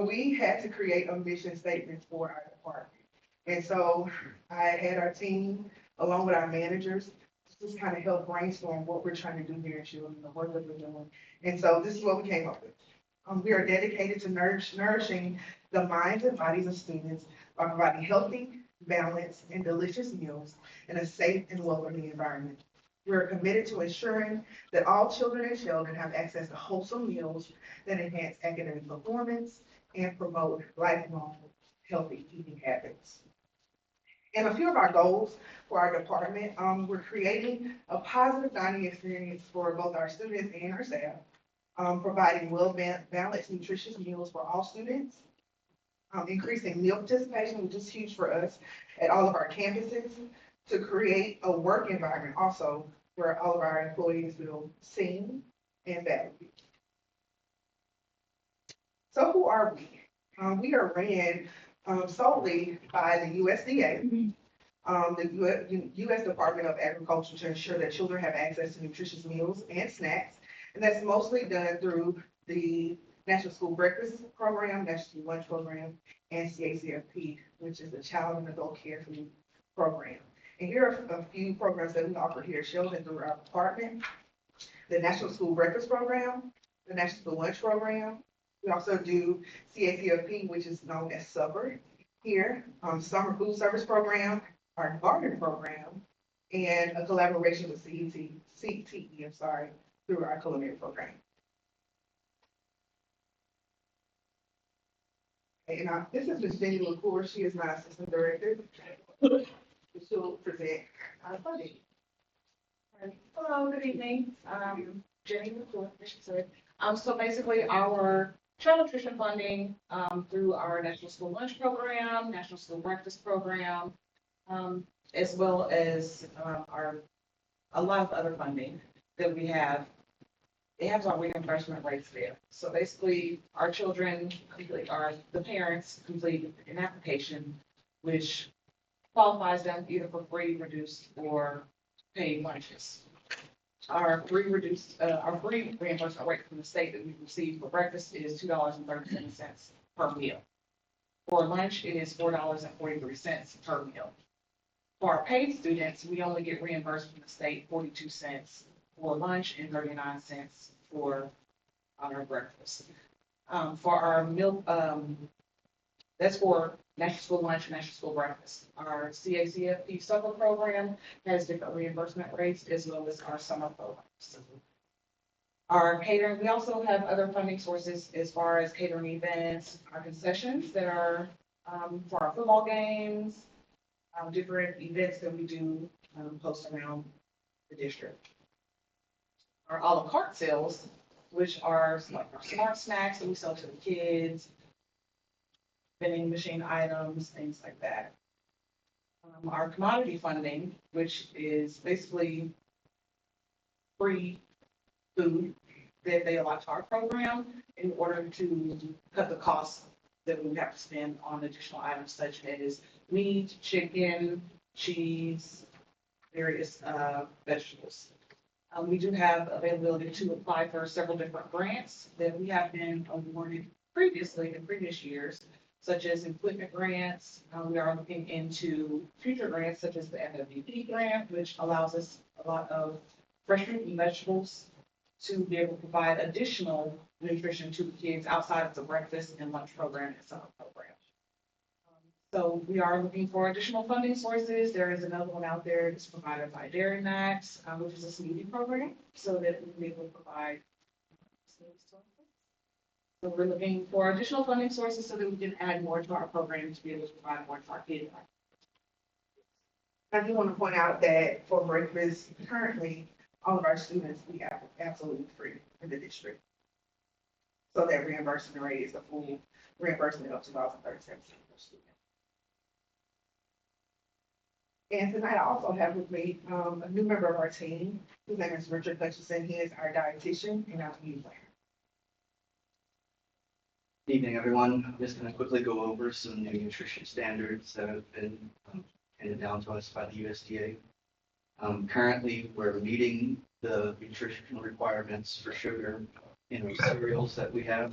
we had to create a mission statement for our department. And so I had our team, along with our managers, just kind of help brainstorm what we're trying to do here at Children, the work that we're doing. And so this is what we came up with. We are dedicated to nourishing the minds and bodies of students by providing healthy, balanced, and delicious meals in a safe and welcoming environment. We are committed to ensuring that all children and children have access to wholesome meals that enhance academic performance and promote lifelong healthy eating habits. And a few of our goals for our department, we're creating a positive dining experience for both our students and our staff, providing well-balanced, nutritious meals for all students, increasing meal participation, which is huge for us at all of our campuses, to create a work environment also where all of our employees feel seen and valued. So who are we? We are ran solely by the USDA, the U.S. Department of Agriculture, to ensure that children have access to nutritious meals and snacks. And that's mostly done through the National School Breakfast Program, National School Lunch Program, and CACFP, which is the Child and Adult Care Food Program. And here are a few programs that we offer here at Sheldon through our department: the National School Breakfast Program, the National School Lunch Program. We also do CACFP, which is known as supper here, Summer Food Service Program, our garden program, and a collaboration with CTE, through our culinary program. And this is Ms. Jenny LaCour. She is my assistant director. She'll present our funding. Hello, good evening. Jenny LaCour, so basically our child nutrition funding, through our National School Lunch Program, National School Breakfast Program, as well as, a lot of other funding that we have. It has our reimbursement rates there. So basically, our children the parents complete an application which qualifies them either for free, reduced, or paid lunches. Our free reimbursement rate from the state that we receive for breakfast is $2.37 per meal. For lunch, it is $4.43 per meal. For our paid students, we only get reimbursed from the state 42 cents for lunch and 39 cents for our breakfast. For our meal, that's for National School Lunch and National School Breakfast. Our CACFP summer program has different reimbursement rates as well as our summer programs. Our catering, we also have other funding sources as far as catering events, our concessions that are for our football games, different events that we do, post around the district. Our à la carte sales, which are like our smart snacks that we sell to the kids, vending machine items, things like that. Our commodity funding, which is basically free food that they allot to our program in order to cut the costs that we would have to spend on additional items such as meat, chicken, cheese, various vegetables. We do have availability to apply for several different grants that we have been awarded previously in previous years, such as equipment grants. We are looking into future grants such as the FWP grant, which allows us a lot of fresh fruit and vegetables to be able to provide additional nutrition to the kids outside of the breakfast and lunch program and summer program. So we are looking for additional funding sources. There is another one out there that's provided by Dairy Max, which is a smoothie program, so that we can be able to provide smoothies to our kids. So we're looking for additional funding sources so that we can add more to our program to be able to provide more to our kids. I do want to point out that for breakfast, currently, all of our students, we have absolutely free in the district. So that reimbursement rate is a full reimbursement of 2037 per student. And tonight I also have with me a new member of our team. His name is Richard Hutchinson. He is our dietitian and our meal planner. Good evening, everyone. I'm just going to quickly go over some new nutrition standards that have been handed down to us by the USDA. Currently, we're meeting the nutritional requirements for sugar in our cereals that we have.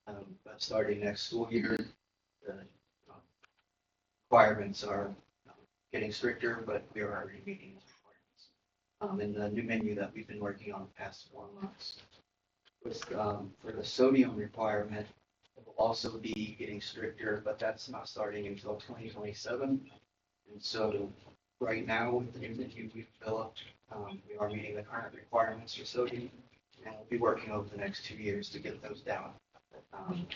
But starting next school year, the requirements are getting stricter, but we are already meeting those requirements. And the new menu that we've been working on the past 4 months was for the sodium requirement. It will also be getting stricter, but that's not starting until 2027. And so right now, with the new menu we've developed, we are meeting the current requirements for sodium, and we'll be working over the next 2 years to get those down.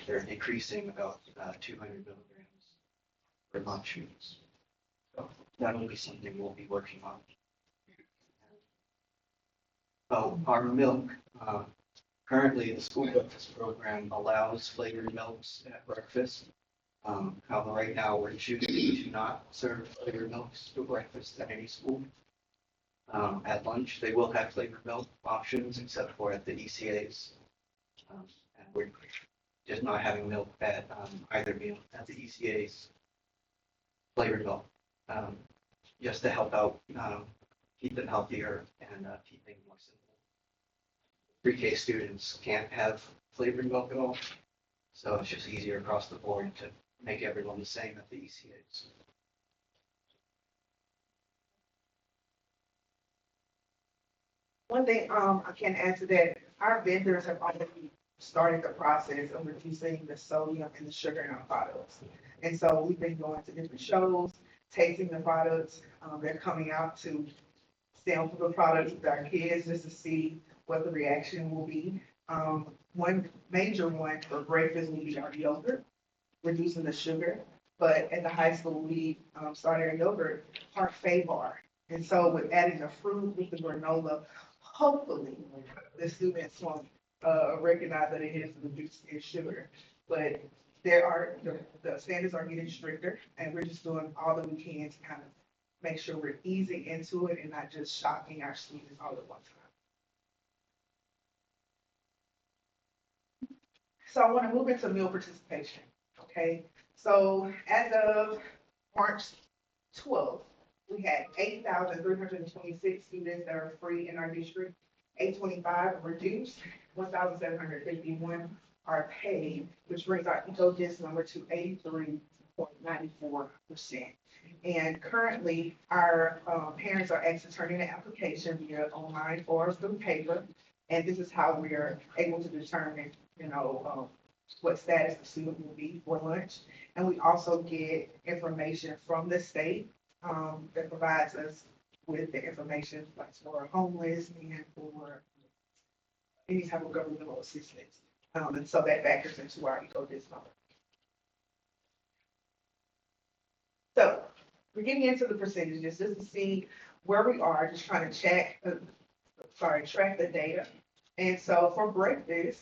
They're decreasing about 200 milligrams per lunch meals. So that will be something we'll be working on. Oh, our milk. Currently, the school breakfast program allows flavored milks at breakfast. However, right now, we're choosing to not serve flavored milks for breakfast at any school. At lunch, they will have flavored milk options, except for at the ECAs. And we're just not having milk at either meal at the ECAs. Flavored milk, just to help out, keep them healthier and keep things more simple. Pre-K students can't have flavored milk at all, so it's just easier across the board to make everyone the same at the ECAs. One thing I can add to that, our vendors have already started the process of reducing the sodium and the sugar in our products. And so we've been going to different shows, tasting the products. They're coming out to sample the products with our kids just to see what the reaction will be. One major one for breakfast will be our yogurt, reducing the sugar. But at the high school, we started our yogurt, our bar. And so with adding the fruit with the granola, hopefully the students won't recognize that it has reduced in sugar. But the standards are getting stricter, and we're just doing all that we can to kind of make sure we're easing into it and not just shocking our students all at one time. So I want to move into meal participation, okay? So as of March 12th, we had 8,326 students that are free in our district, 825 are reduced, 1,751 are paid, which brings our eco-dis number to 83.94%. And currently, our parents are asked to turn in an application via online or through paper. And this is how we are able to determine, what status the student will be for lunch. And we also get information from the state that provides us with the information like for homeless and for any type of governmental assistance. And so that factors into our eco-dis number. So we're getting into the percentages just to see where we are, just trying to track the data. And so for breakfast,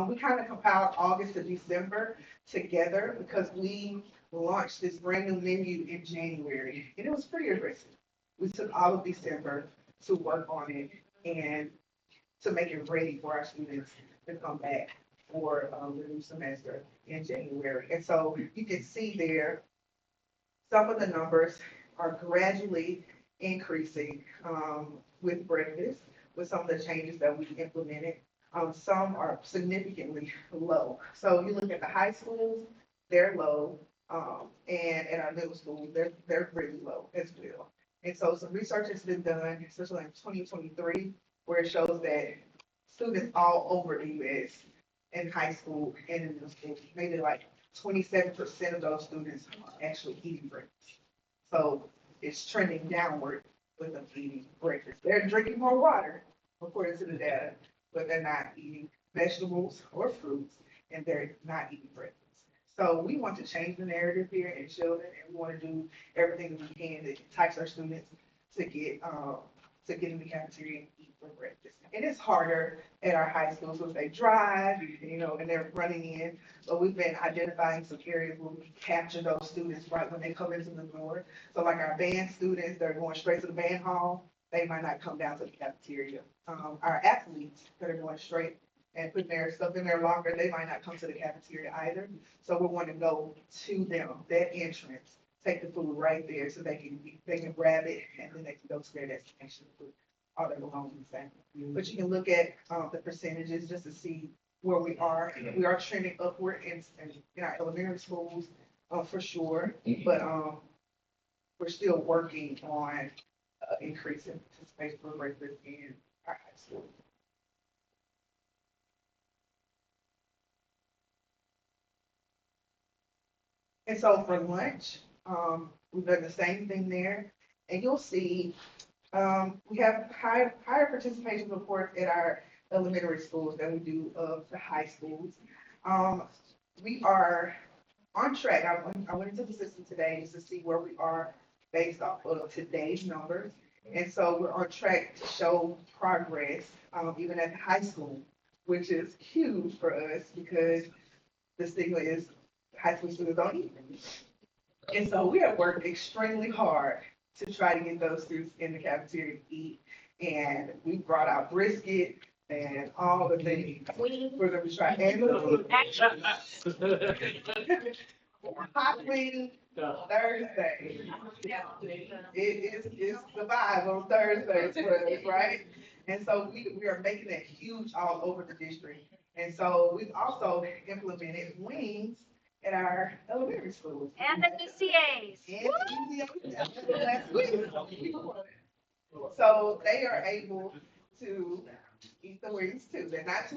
we kind of compiled August to December together because we launched this brand new menu in January, and it was pretty aggressive. We took all of December to work on it and to make it ready for our students to come back for the new semester in January. And so you can see there, some of the numbers are gradually increasing with breakfast, with some of the changes that we implemented. Some are significantly low. So you look at the high schools, they're low, and at our middle schools, they're really low as well. And so some research has been done, especially in 2023, where it shows that students all over the U.S. in high school and in middle school, maybe like 27% of those students are actually eating breakfast. So it's trending downward with them eating breakfast. They're drinking more water, according to the data, but they're not eating vegetables or fruits, and they're not eating breakfast. So we want to change the narrative here in children, and we want to do everything that we can to entice our students to get in the cafeteria and eat for breakfast. And it's harder at our high schools because they drive, and they're running in. But we've been identifying some areas where we capture those students right when they come into the door. So like our band students, they're going straight to the band hall. They might not come down to the cafeteria. Our athletes that are going straight and putting their stuff in their locker, they might not come to the cafeteria either. So we want to go to them, that entrance, take the food right there so they can grab it and then they can go to their destination with all their belongings in. But you can look at the percentages just to see where we are. We are trending upward in our elementary schools for sure, but we're still working on increasing participation for breakfast in our high school. And so for lunch, we've done the same thing there. And you'll see we have higher participation reports at our elementary schools than we do of the high schools. We are on track. I went into the system today just to see where we are based off of today's numbers. And so we're on track to show progress, even at the high school, which is huge for us because the stigma is high school students don't eat. And so we have worked extremely hard to try to get those students in the cafeteria to eat. And we brought out brisket and all the things for them to try. And hot wings Thursday. It's the vibe on Thursdays for us, right? And so we are making that huge all over the district. And so we've also implemented wings at our elementary schools. And the CAs. And last week. So they are able to eat the wings too. They're not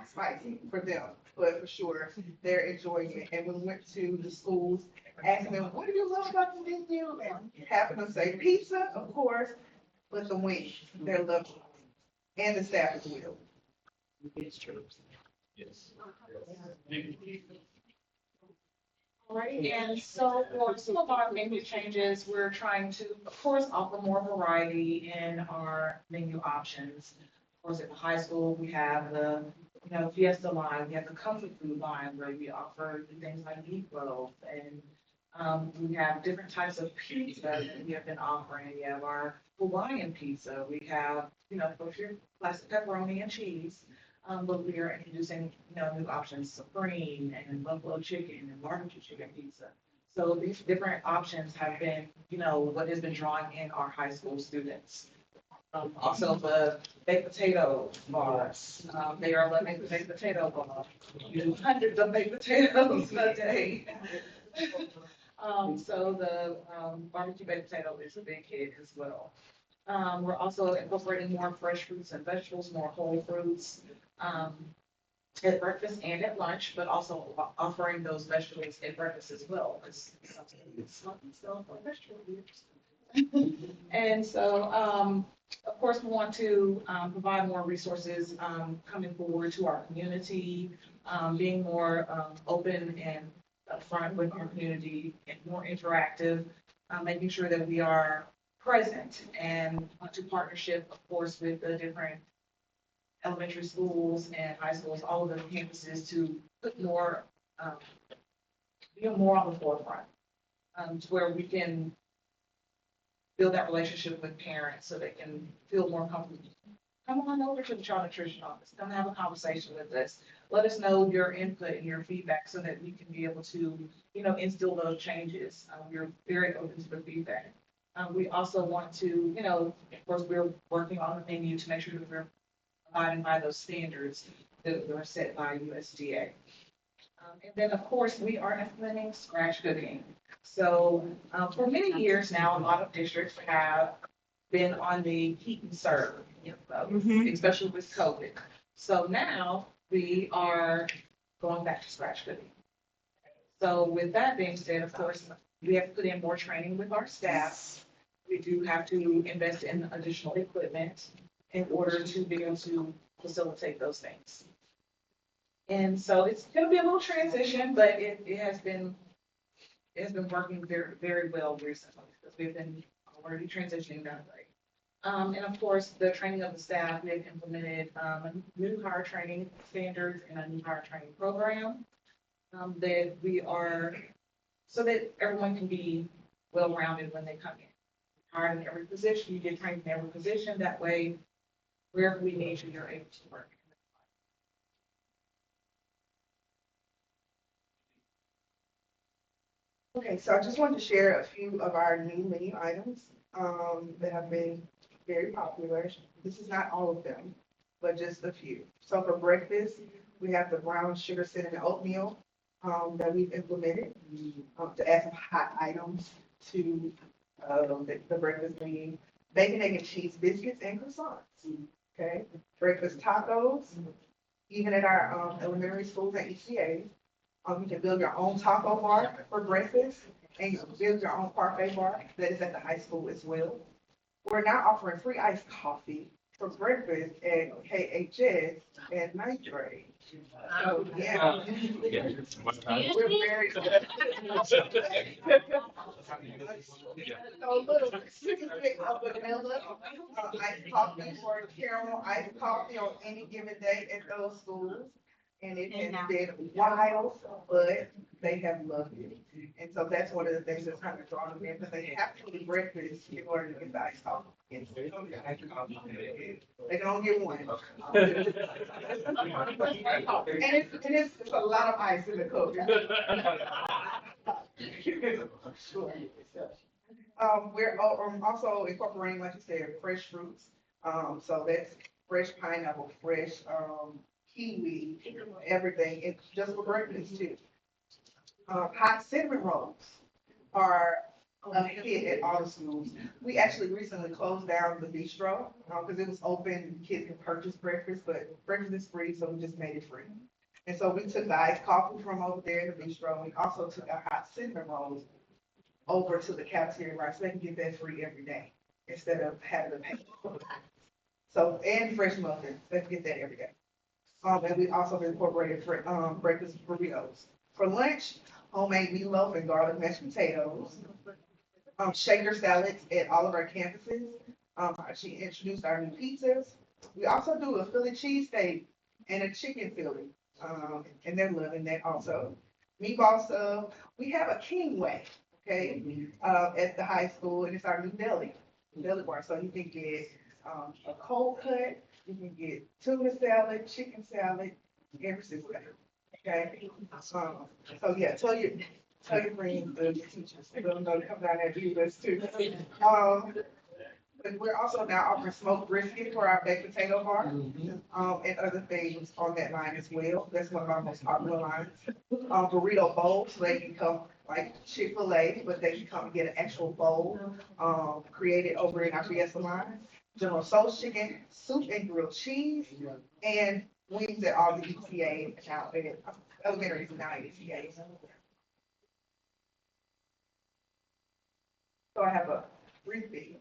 spicy for them, but for sure they're enjoying it. And we went to the schools asking them, what do you love about the menu? And having them say pizza, of course, but the wings, they're loving it. And the staff as well. Yes. Right, and so for some of our menu changes, we're trying to, of course, offer more variety in our menu options. Of course, at the high school, we have the, Fiesta line, we have the comfort food line where we offer things like meatloaf, and we have different types of pizza that we have been offering. We have our Hawaiian pizza, we have, of course, your classic pepperoni and cheese. But we are introducing, new options, supreme and buffalo chicken and barbecue chicken pizza. So these different options have been, what has been drawing in our high school students. Also the baked potato bars, they are loving the baked potato bar. We do hundreds of baked potatoes a day. So the barbecue baked potato is a big hit as well. We're also incorporating more fresh fruits and vegetables, more whole fruits. At breakfast and at lunch, but also offering those vegetables at breakfast as well. And so, of course, we want to provide more resources coming forward to our community, being more open and upfront with our community and more interactive, making sure that we are present and to partnership, of course, with the different elementary schools and high schools, all of the campuses to put more, be more on the forefront, to where we can build that relationship with parents so they can feel more comfortable. Come on over to the child nutrition office, come have a conversation with us. Let us know your input and your feedback so that we can be able to, instill those changes. We're very open to the feedback. We also want to, of course, we're working on the menu to make sure that we're abiding by those standards that are set by USDA. And then, of course, we are implementing scratch cooking. So for many years now, a lot of districts have been on the heat and serve, especially with COVID. So now we are going back to scratch cooking. So with that being said, of course, we have to put in more training with our staff. We do have to invest in additional equipment in order to be able to facilitate those things. And so it's going to be a little transition, but it has been working very, very well recently because we've been already transitioning that way. And of course, the training of the staff, we have implemented a new hire training standards and a new hire training program that we are, so that everyone can be well-rounded when they come in. Hired in every position, you get trained in every position. That way, wherever we need you, you're able to work. Okay, so I just wanted to share a few of our new menu items that have been very popular. This is not all of them, but just a few. So for breakfast, we have the brown sugar cinnamon oatmeal that we've implemented to add some hot items to the breakfast menu. Bacon, egg, and cheese biscuits and croissants. Okay, breakfast tacos. Even at our elementary schools and ECAs, you can build your own taco bar for breakfast and you can build your own parfait bar that is at the high school as well. We're now offering free iced coffee for breakfast at KHS and ninth grade. So, yeah. We're very. So a little specific of vanilla iced coffee or caramel iced coffee on any given day at those schools. And it has been wild, but they have loved it. And so that's one of the things that's kind of drawn them in, because they have to eat breakfast in order to get the iced coffee. They can only get one. And it's a lot of ice in the cup. We're also incorporating, like you said, fresh fruits. So that's fresh pineapple, fresh kiwi, everything. It's just for breakfast too. Hot cinnamon rolls are a hit at all the schools. We actually recently closed down the bistro because it was open. Kids could purchase breakfast, but breakfast is free, so we just made it free. And so we took the iced coffee from over there in the bistro. We also took our hot cinnamon rolls over to the cafeteria, right? So they can get that free every day instead of having to pay. So, and fresh muffins, they can get that every day. And we also incorporated breakfast burritos. For lunch, homemade meatloaf and garlic mashed potatoes. Shaker salads at all of our campuses. She introduced our new pizzas. We also do a Philly cheesesteak and a chicken Philly. And they're loving that also. Meatball sub. We have a King Way, okay, at the high school, and it's our new deli bar. So you can get a cold cut, you can get tuna salad, chicken salad, every single day. Okay. So yeah, tell your friends, the teachers, let them know to come down there and do this too. But we're also now offering smoked brisket for our baked potato bar, and other things on that line as well. That's one of our most popular lines. Burrito bowls, so they can come like Chick-fil-A, but they can come and get an actual bowl, created over in our Fiesta line. General Tso's chicken, soup and grilled cheese, and wings at all the ECA now, elementaries and now ECA. So I have a briefing.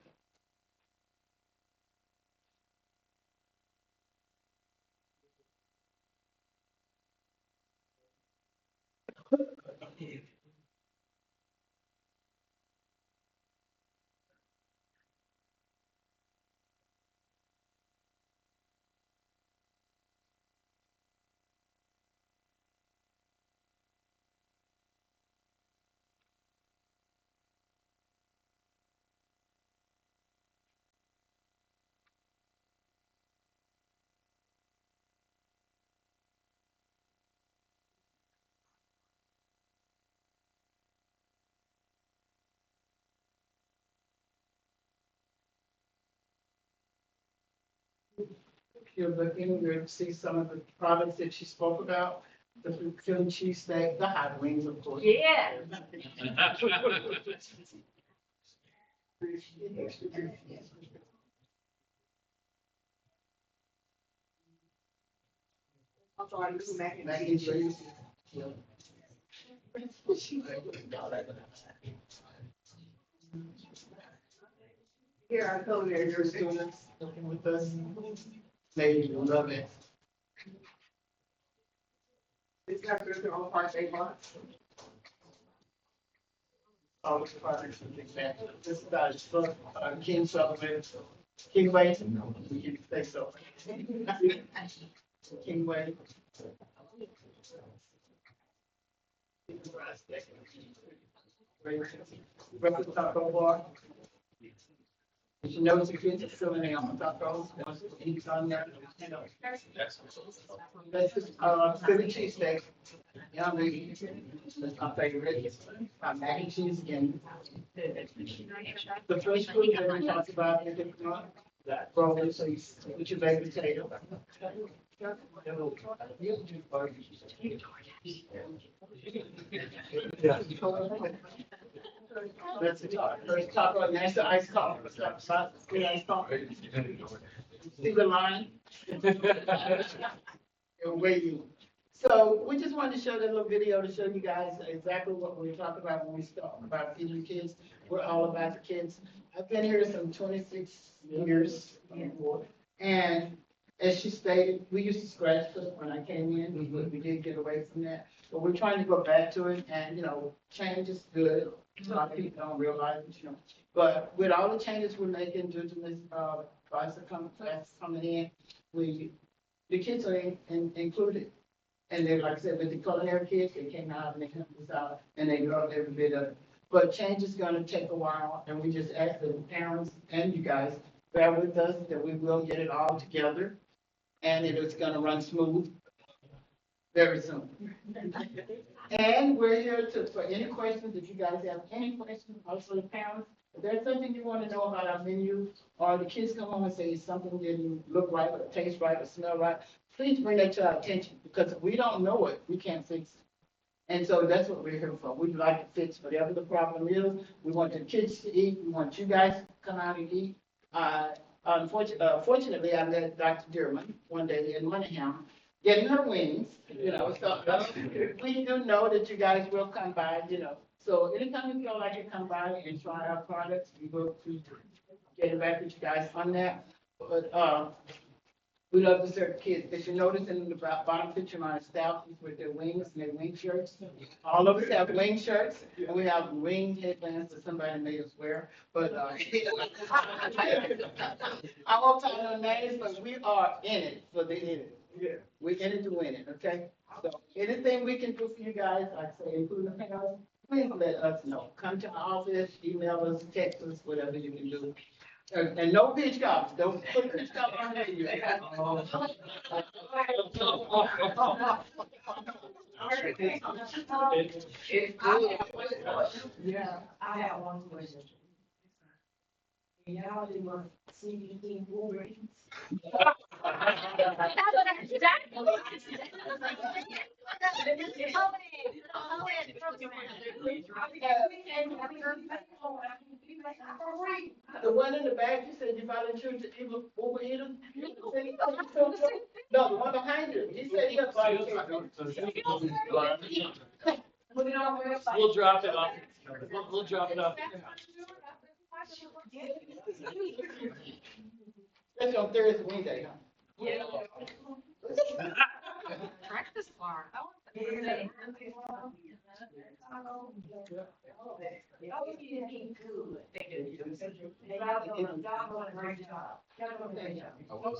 If you're looking, you'll see some of the products that she spoke about, the Philly cheesesteak, the hot wings, of course. Yeah. I'm sorry, this is mac and cheese. Here are culinary students looking with us. They love it. These guys are their own part 8 months. All the products and things like that. This guy is from King Sullivan. King Way. We can say so. King Way. Breakfast taco bar. Did you notice the kids are filling in on the tacos? He's on there. That's Philly cheesesteak. Yummy. That's my favorite. My mac and cheese again. The first food that we talked about in the month, that broccoli, so you put your baked potato. That's the first taco, and that's the iced coffee. Good iced coffee. See the line? And waiting. So we just wanted to show that little video to show you guys exactly what we talk about when we talk about feeding kids. We're all about the kids. I've been here some 26 years. And as she stated, we used to scratch foot when I came in, but we did get away from that. But we're trying to go back to it, and change is good. A lot of people don't realize it, But with all the changes we're making due to this class coming in, the kids are included. And they, like I said, with the culinary kids, they came out and they helped us out, and they loved every bit of it. But change is gonna take a while, and we just ask the parents and you guys bear with us that we will get it all together, and it is gonna run smooth very soon. And we're here for any questions, if you guys have any questions, also the parents. If there's something you want to know about our menu, or the kids come home and say something didn't look right, or taste right, or smell right, please bring that to our attention, because if we don't know it, we can't fix it. And so that's what we're here for. We'd like to fix whatever the problem is. We want the kids to eat. We want you guys to come out and eat. Fortunately, I met Dr. Dearman one day in Monaghan, getting her wings, so we do know that you guys will come by, So anytime you feel like you come by and try our products, we will get back with you guys on that. But we love to serve kids. If you notice in the bottom picture, my staff is with their wings and their wing shirts. All of us have wing shirts, and we have wing headbands that somebody made us wear. But I won't tell no names, but we are in it for the end. Yeah. We're in it to win it, okay? So anything we can do for you guys, like I say, including the parents, please let us know. Come to our office, email us, text us, whatever you can do. And no pitch cops, don't put pitch cops on there. Yeah, I have one question. Y'all didn't want to see me eating Wolverines? The one in the back, you said you volunteered to eat overeater? No, the one behind you, he said he had volunteered. We'll drop it off. We'll drop it off. That's on Thursday, Wednesday, huh? Yeah. Practice bar. I was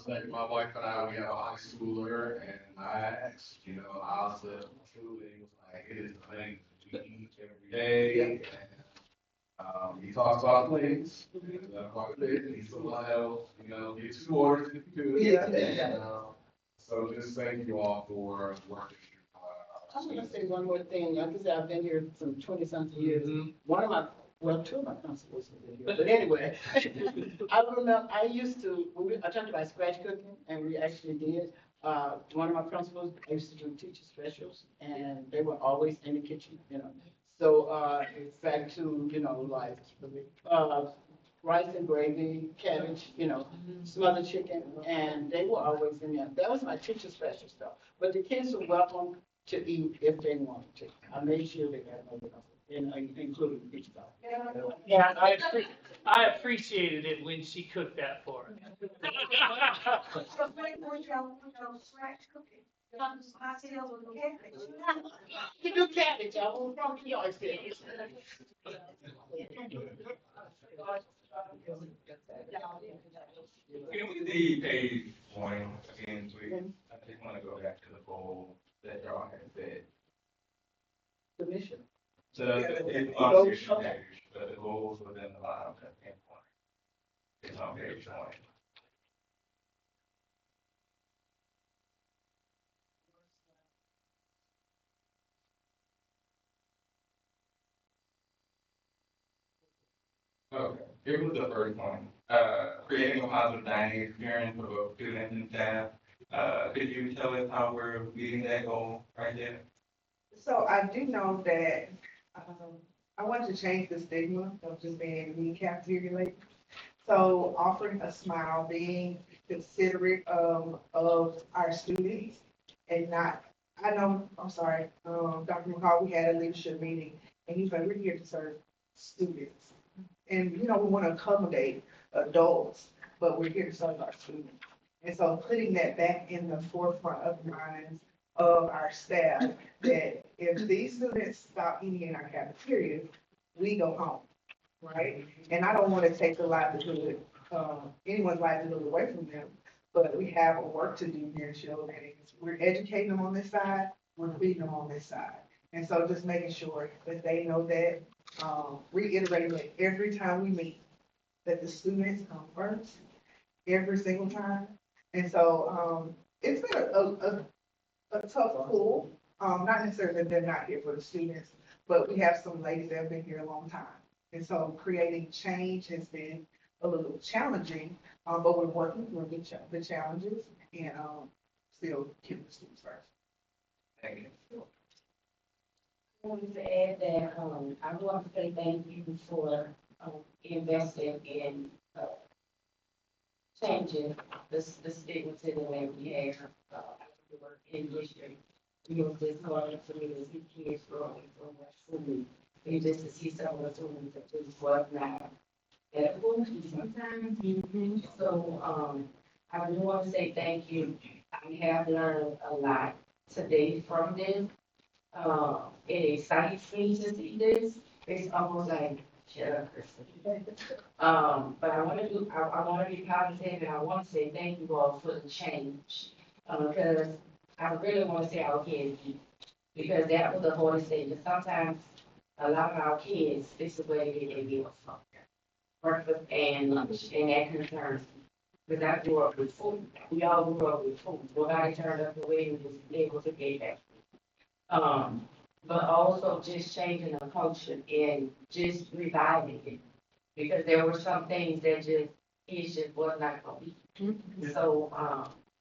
thinking, my wife and I, we have a high schooler, and I asked, how's the food? And he was like, it is the thing that we eat every day. And he talks about things, he's a lot else, get 2 orders if you could. So just thank you all for working. I'm gonna say one more thing, like I said, I've been here for 20-something years. One of my Well, two of my principals are here, but anyway, I remember, I talked about scratch cooking, and we actually did. One of my principals, I used to do teacher specials, and they were always in the kitchen, you know. So, in fact, to, you know, like, rice and gravy, cabbage, you know, smothered chicken, and they were always in there. That was my teacher special stuff. But the kids were welcome to eat if they wanted to. I made sure they had no, including the beach stuff. Yeah, I appreciated it when she cooked that for us. So when were y'all scratch cooking? I still with the cabbage. You do cabbage, I will probably yard sale. Can we leave page 20 again, please? I just want to go back to the goal that y'all had set. The mission. It's on page, but the goals within the line of endpoint. It's on page 20. Okay, here was the first one. Creating a positive dining experience for both students and staff. Could you tell us how we're meeting that goal right there? So I do know that, I want to change the stigma of just being mean cafeteria lady. So offering a smile, being considerate of our students and not, I know, I'm sorry, Dr. McCall, we had a leadership meeting and he's like, we're here to serve students. And, you know, we want to accommodate adults, but we're here to serve our students. And so putting that back in the forefront of the minds of our staff, that if these students stop eating in our cafeteria, we go home, right? And I don't want to take the livelihood, anyone's livelihood away from them, but we have a work to do here in children. We're educating them on this side, we're feeding them on this side. And so just making sure that they know that, reiterating it every time we meet, that the students come first, every single time. And so, it's been a tough pull, not necessarily that they're not here for the students, but we have some ladies that have been here a long time. And so creating change has been a little challenging, but we're working through the challenges and, still keep the students first. Thank you. I wanted to add that, I want to say thank you for, investing in, changing the stigma to the way we have, in district. You know, just hard for me to see kids growing so much food, and just to see some of the students that just was not edible sometimes. So, I really want to say thank you. I have learned a lot today from this. It excites me to see this. It's almost like, shut up, Kristen. But I want to be positive, and I want to say thank you all for the change. Because I really want to say our kids, because that was the hardest thing. And sometimes a lot of our kids, this is where they get their meals from. Breakfast and lunch, and that concerns me. Because I grew up with food. We all grew up with food. Nobody turned up the way we was able to get that. But also just changing the culture and just reviving it. Because there were some things that it just was not going to be. So,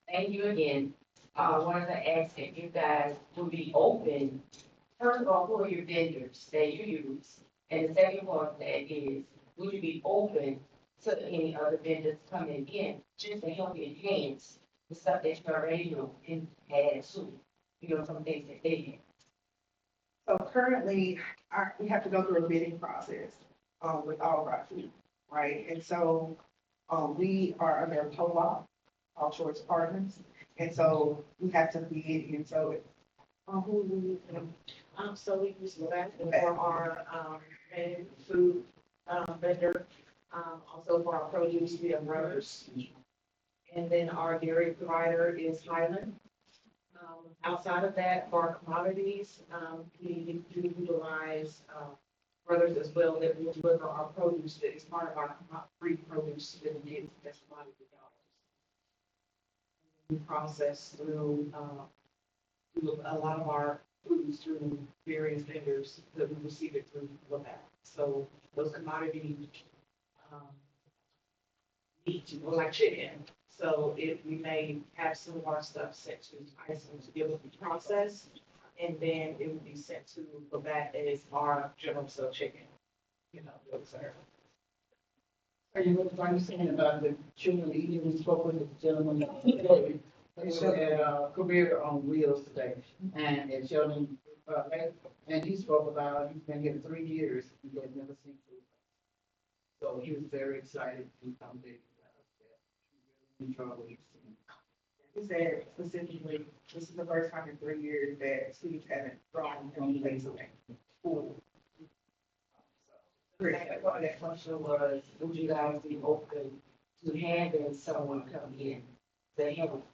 thank you again. I wanted to ask if you guys would be open, first of all, who are your vendors that you use? And the second part of that is, would you be open to any other vendors coming in, just to help enhance the stuff that you already know and add to, you know, some things that they have? So currently, we have to go through a bidding process, with all of our food, right? And so, we are under a co-op, all choice partners. And so we have to bid, and so, who we, So we use that for our, food, vendor, also for our produce, we have Rose. And then our dairy provider is Highland. Outside of that, for our commodities, we do utilize, Brothers as well, that will deliver our produce that is part of our free produce that we get as commodity dollars. We process through a lot of our foods through various vendors that we receive it through LAMAC. So those commodity, um, meat, like chicken. So we may have some of our stuff sent to Iceland to be able to be processed, and then it would be sent to LAMAC as our general sale chicken, those are. Are you understanding about the children eating? We spoke with the gentleman today. He had a career on wheels today, and children, and he spoke about he's been here 3 years. He had never seen food. So he was very excited to come there. Enjoy what he's seen. He said specifically, this is the first time in 3 years that students haven't drawn from place away. Cool. That question was, would you guys be open to having someone come in to help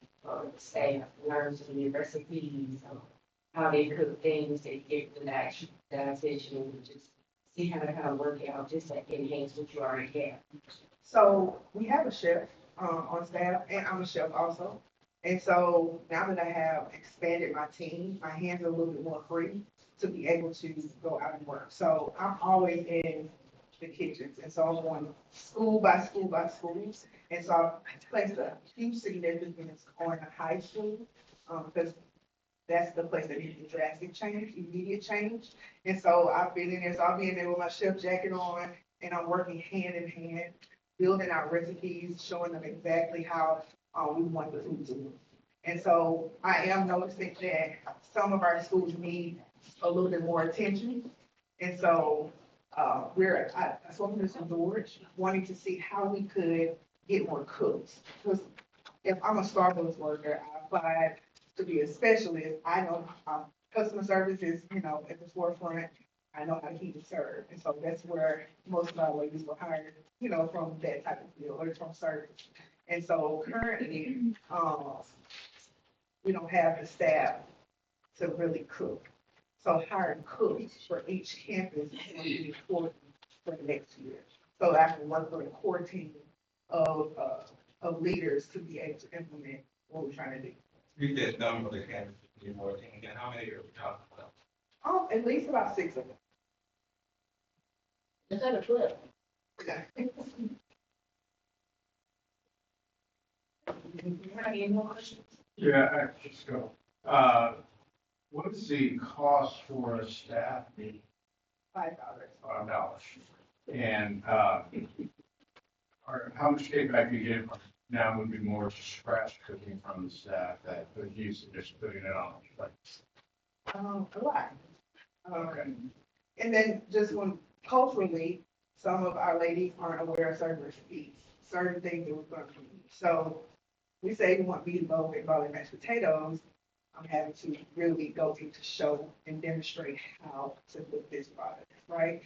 staff learn some new recipes, how they cook things, they get the dietitian, and just see how to kind of work out, just to enhance what you already have? So we have a chef on staff, and I'm a chef also. And so now that I have expanded my team, my hands are a little bit more free to be able to go out and work. So I'm always in the kitchens, and so I'm going school by school by school. And so I placed a huge significance on the high school, because that's the place that needs a drastic change, immediate change. And so I've been in there, so I'll be in there with my chef jacket on, and I'm working hand in hand, building out recipes, showing them exactly how we want the food to look. And so I am noticing that some of our schools need a little bit more attention. And so I spoke to Mr. George, wanting to see how we could get more cooks. Because if I'm a Starbucks worker, I applied to be a specialist. I know customer service is, at the forefront. I know how to keep it served. And so that's where most of our ladies were hired, from that type of field or from service. And so currently, we don't have the staff to really cook. So hiring cooks for each campus is going to be important for the next year. So I can work with a core team of leaders to be able to implement what we're trying to do. You said number of the candidates, you more than, and how many are we talking about? At least about 6 of them. Is that a 12? Okay. Any more questions? Yeah, I just go. What is the cost for a staff? $5. $5. And, how much payback do you get from now would be more scratch cooking from the staff that would use it just putting it on? A lot. And then just culturally, some of our ladies aren't aware of certain recipes, certain things that we're going to eat. So we say we want meatloaf and garlic mashed potatoes. I'm having to really go into show and demonstrate how to cook this product, right?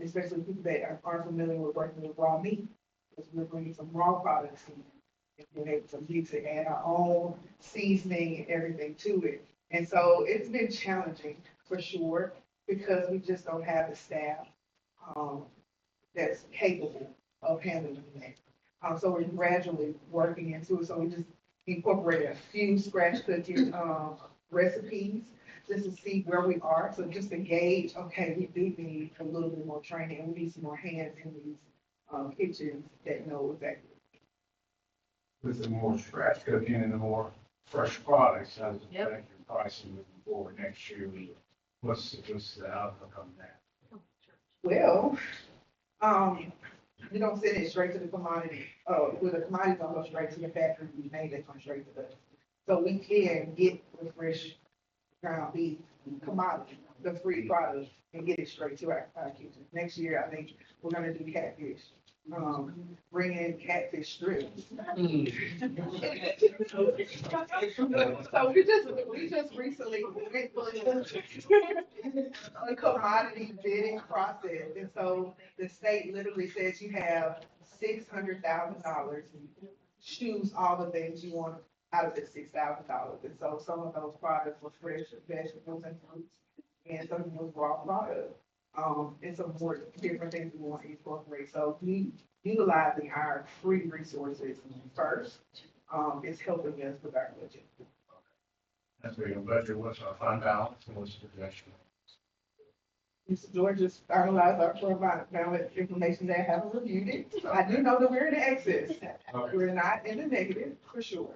Especially people that aren't familiar with working with raw meat, because we're bringing some raw products in and being able to mix it, add our own seasoning and everything to it. And so it's been challenging for sure, because we just don't have the staff that's capable of handling that. So we're gradually working into it. So we just incorporated a few scratch cooking recipes just to see where we are. So just to gauge, okay, we do need a little bit more training, and we need some more hands in these kitchens that know exactly. With the more scratch cooking and the more fresh products, how does it affect your pricing moving forward next year? What's the outlook on that? Well, you don't send it straight to the commodity. With the commodity, don't go straight to the factory. We made it come straight to the. So we can get the fresh ground beef commodity, the free product, and get it straight to our kitchen. Next year, I think we're gonna do catfish. Bring in catfish strips. So we just recently went through a commodity bidding process, and so the state literally says you have $600,000. Choose all the things you want out of the $6,000, and so some of those products were fresh vegetables and fruits, and some of them was raw products. And some more different things we want to incorporate. So we utilizing our free resources first is helping us with our budget. That's where your budget, what's our fund balance, and what's the projection? Mr. George just finalized our fund balance information. They haven't reviewed it. So I do know that we're in the excess. Okay. We're not in the negative, for sure.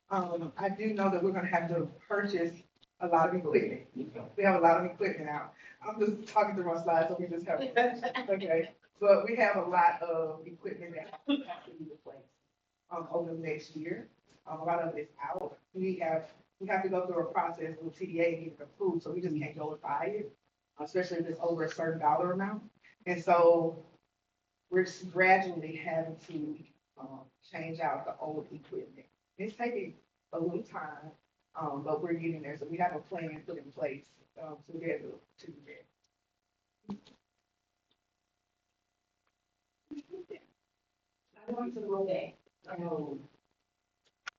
I do know that we're gonna have to purchase a lot of equipment. We have a lot of equipment out. I'm just talking through my slides, so we just have, okay. But we have a lot of equipment that has to be replaced, over the next year. A lot of it's out. We have to go through a process with TDA and get it approved, so we just can't go and buy it, especially if it's over a certain dollar amount. And so we're just gradually having to, change out the old equipment. It's taking a little time, but we're getting there, so we have a plan put in place, to be able to do that. I want to go back,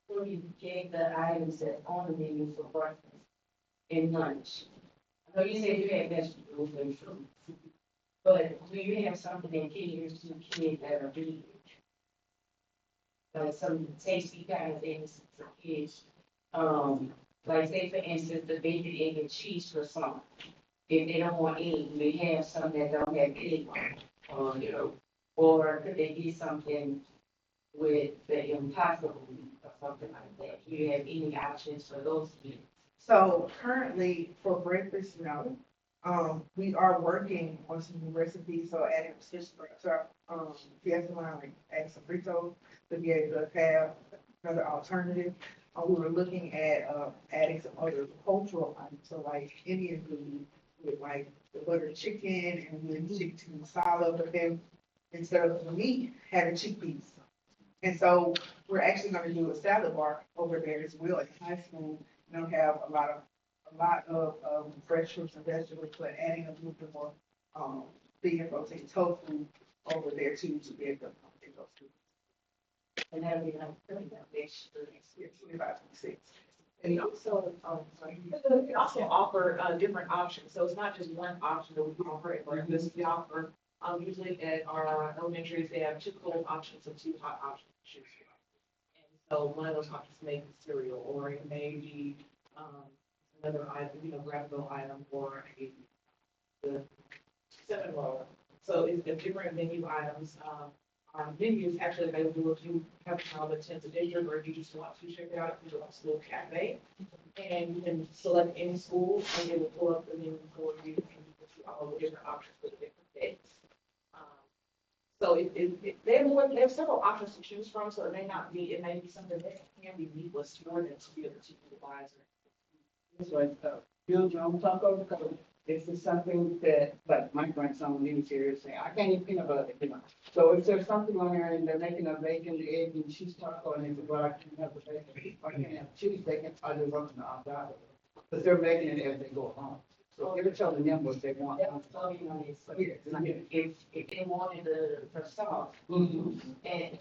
where you gave the items that on the menu for breakfast and lunch. I know you said you had vegetables and fruit, but do you have something that caters to kids that are big? Some tasty kind of things for kids, like say for instance, the bacon, egg and cheese for some. If they don't want any, we have some that don't have any, or could they get something with the impossible meat or something like that? Do you have any options for those kids? So currently for breakfast, no. We are working on some new recipes, so adding fish to our, fiesta line, like adding some fritos to be able to have another alternative. We were looking at, adding some other cultural items, so like Indian food with like the butter chicken and then chicken masala, but then instead of the meat, having chickpeas. And so we're actually gonna do a salad bar over there as well at high school. You know, have a lot of fresh fruits and vegetables, but adding a little bit more, vegan protein, tofu over there too, to be able to get those two. And that'll be like 25-26. And we also, we also offer, different options, so it's not just one option that we offer at breakfast, we offer, usually at our elementaries, they have two cold options and two hot options to choose from. And so one of those options may be cereal, or it may be, another item, grab-go item, or the cinnamon roll. So it's the different menu items, our menu is actually available if you have all the 10 of days, or if you just want to check it out, through a school cafe. And you can select any school, and it will pull up the menu for you, and you can see all the different options for the different days. So they have several options to choose from, so it may be something that can be needless for them to be able to utilize. That's right, Bill Jones taco, because this is something that, like my grandson lives here, is saying, I can't eat peanut butter, So if there's something on there and they're making a bacon, egg and cheese taco, and they say, well, I can't have the bacon, I can't have cheese, they can, I just want to opt out of it. But they're making it as they go along. So you're telling them what they want. That's all you know, if they wanted the sauce, and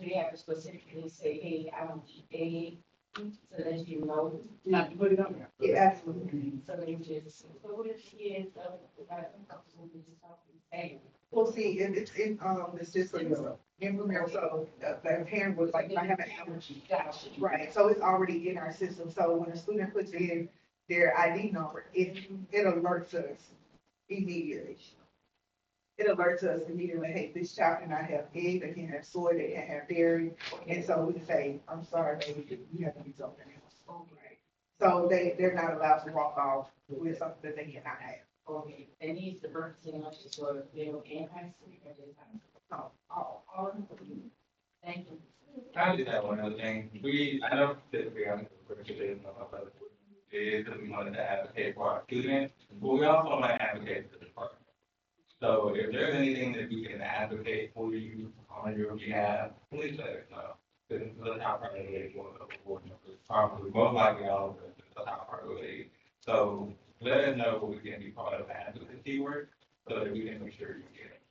we have to specifically say, hey, I don't eat egg, so that you know. Not to put it on there. Yeah, absolutely. So they just, so what if she is, Well, see, it's in, the system, implement, so the parent was like, I have an allergy. Right, so it's already in our system, so when a student puts in their ID number, it alerts us immediately. It alerts us immediately, hey, this child cannot have egg, they can't have soy, they can't have dairy, and so we say, I'm sorry, baby, you have to be something else. So they're not allowed to walk off with something that they cannot have. Okay, and he's the birth certificate for middle and high school. All. Thank you. I just have one other thing. I don't typically have to participate in the because we wanted to advocate for our students, but we also want to advocate for the department. So if there's anything that we can advocate for you on your behalf, please let us know. This is the top priority for the board members, probably most likely all of us, the top priority. So let us know what we can be part of advocacy work so that we can make sure you get it.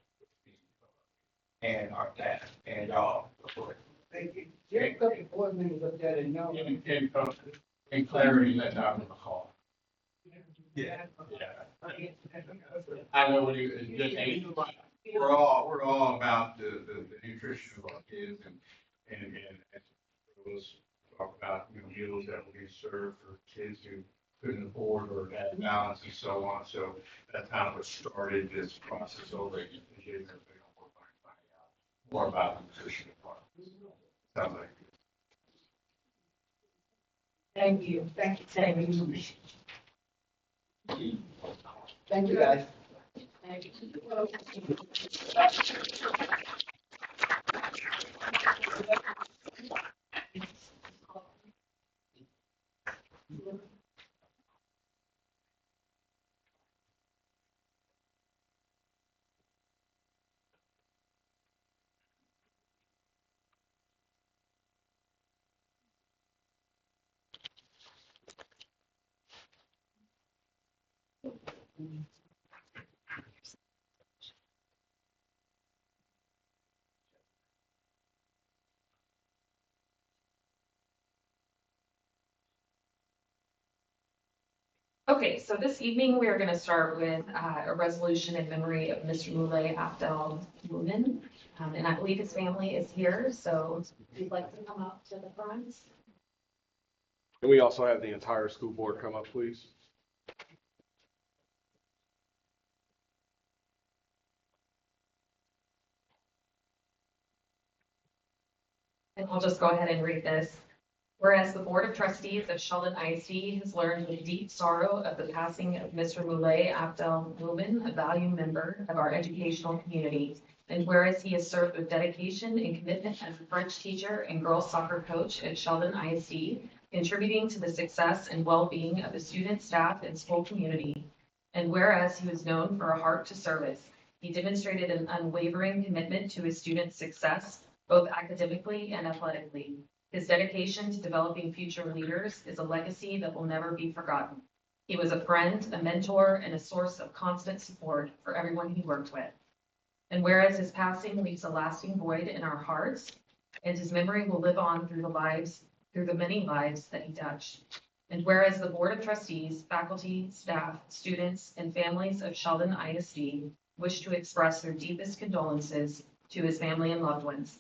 And our staff and y'all, of course. Thank you. There's a couple of board members up there that know. And clarity, let Dr. McCall. Yeah. I know when you, we're all about the nutrition of our kids and as was talk about, meals that will be served for kids who couldn't afford or had balance and so on. So that's kind of what started this process over at getting everything on board, finding out more about the position of part. Sounds like. Thank you. Thank you. Thank you. Thank you, guys. Okay, so this evening we are going to start with a resolution in memory of Mr. Moulay Abdel Moumin. And I believe his family is here, so if you'd like to come up to the front. Can we also have the entire school board come up, please? And I'll just go ahead and read this. Whereas the Board of Trustees of Sheldon ISD has learned with deep sorrow of the passing of Mr. Moulay Abdel Moumin, a valued member of our educational community. And whereas he has served with dedication and commitment as a French teacher and girls soccer coach at Sheldon ISD, contributing to the success and well-being of the student, staff, and school community. And whereas he was known for a heart to service, he demonstrated an unwavering commitment to his students' success, both academically and athletically. His dedication to developing future leaders is a legacy that will never be forgotten. He was a friend, a mentor, and a source of constant support for everyone he worked with. And whereas his passing leaves a lasting void in our hearts, and his memory will live on through the many lives that he touched. And whereas the Board of Trustees, faculty, staff, students, and families of Sheldon ISD wish to express their deepest condolences to his family and loved ones.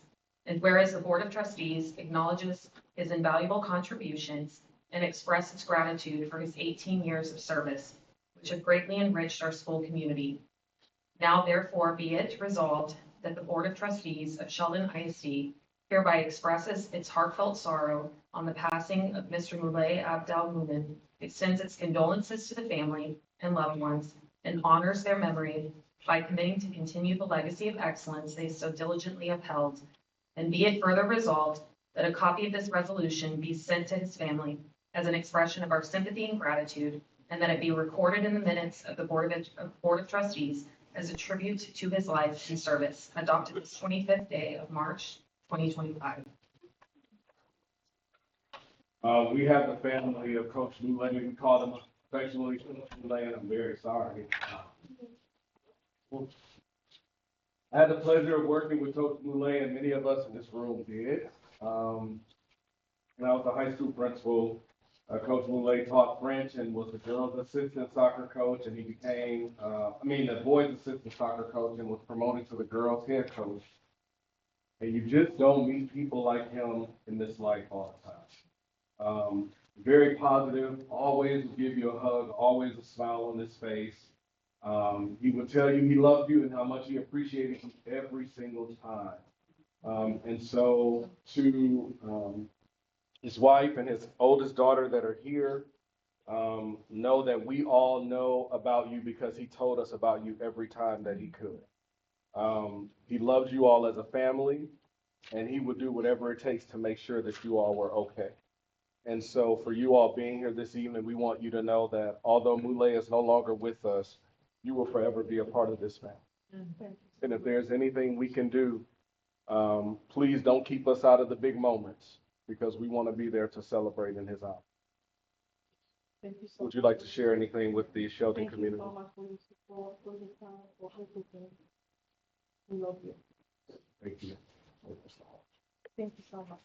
And whereas the Board of Trustees acknowledges his invaluable contributions and expresses gratitude for his 18 years of service, which have greatly enriched our school community. Now therefore be it resolved that the Board of Trustees of Sheldon ISD hereby expresses its heartfelt sorrow on the passing of Mr. Moulay Abdel Moumin, extends its condolences to the family and loved ones, and honors their memory by committing to continue the legacy of excellence they so diligently upheld. And be it further resolved that a copy of this resolution be sent to his family as an expression of our sympathy and gratitude, and that it be recorded in the minutes of the Board of Trustees as a tribute to his life and service, adopted this 25th day of March, 2025. We have the family of Coach Moulay. We call them affectionately Coach Moulay, and I'm very sorry. I had the pleasure of working with Coach Moulay, and many of us in this room did. When I was a high school principal, Coach Moulay taught French and was the girls' assistant soccer coach, and he became, the boys' assistant soccer coach, and was promoted to the girls' head coach. And you just don't meet people like him in this life all the time. Very positive, always would give you a hug, always a smile on his face. He would tell you he loved you and how much he appreciated you every single time. And so to his wife and his oldest daughter that are here, know that we all know about you because he told us about you every time that he could. He loved you all as a family, and he would do whatever it takes to make sure that you all were okay. And so for you all being here this evening, we want you to know that although Moulay is no longer with us, you will forever be a part of this family. And if there's anything we can do, please don't keep us out of the big moments, because we want to be there to celebrate in his honor. Would you like to share anything with the Sheldon community? Thank you so much for your support, for your time, for everything. We love you. Thank you. Thank you so much.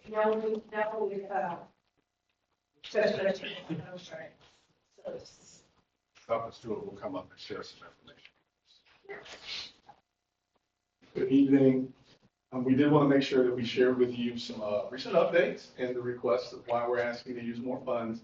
no, special education, I'm sorry. Dr. Stewart will come up and share some information. Good evening. We did want to make sure that we shared with you some recent updates and the requests of why we're asking to use more funds.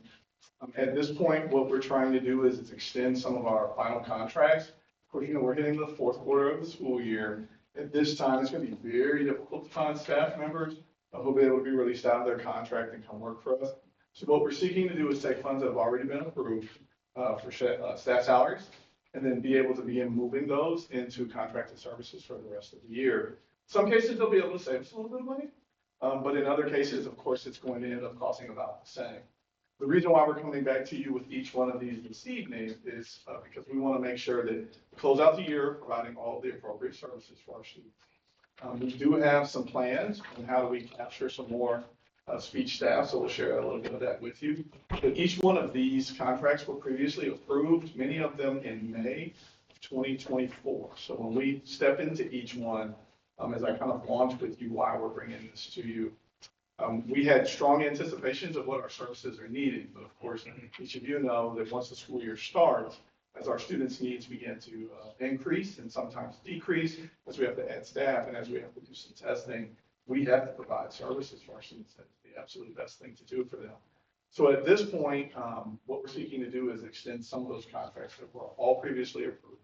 At this point, what we're trying to do is extend some of our final contracts. Of course, we're hitting the fourth quarter of the school year. At this time, it's going to be very difficult to find staff members who will be able to be released out of their contract and come work for us. So what we're seeking to do is take funds that have already been approved for staff salaries, and then be able to begin moving those into contracted services for the rest of the year. Some cases, they'll be able to save us a little bit of money, but in other cases, of course, it's going to end up costing about the same. The reason why we're coming back to you with each one of these this evening is because we want to make sure that we close out the year providing all the appropriate services for our students. We do have some plans on how do we capture some more speech staff, so we'll share a little bit of that with you. But each one of these contracts were previously approved, many of them in May of 2024. So when we step into each one, as I kind of launch with you why we're bringing this to you, we had strong anticipations of what our services are needing, but of course, each of you know that once the school year starts, as our students' needs begin to increase and sometimes decrease, as we have to add staff and as we have to do some testing, we have to provide services for our students. That's the absolute best thing to do for them. So at this point, what we're seeking to do is extend some of those contracts that were all previously approved.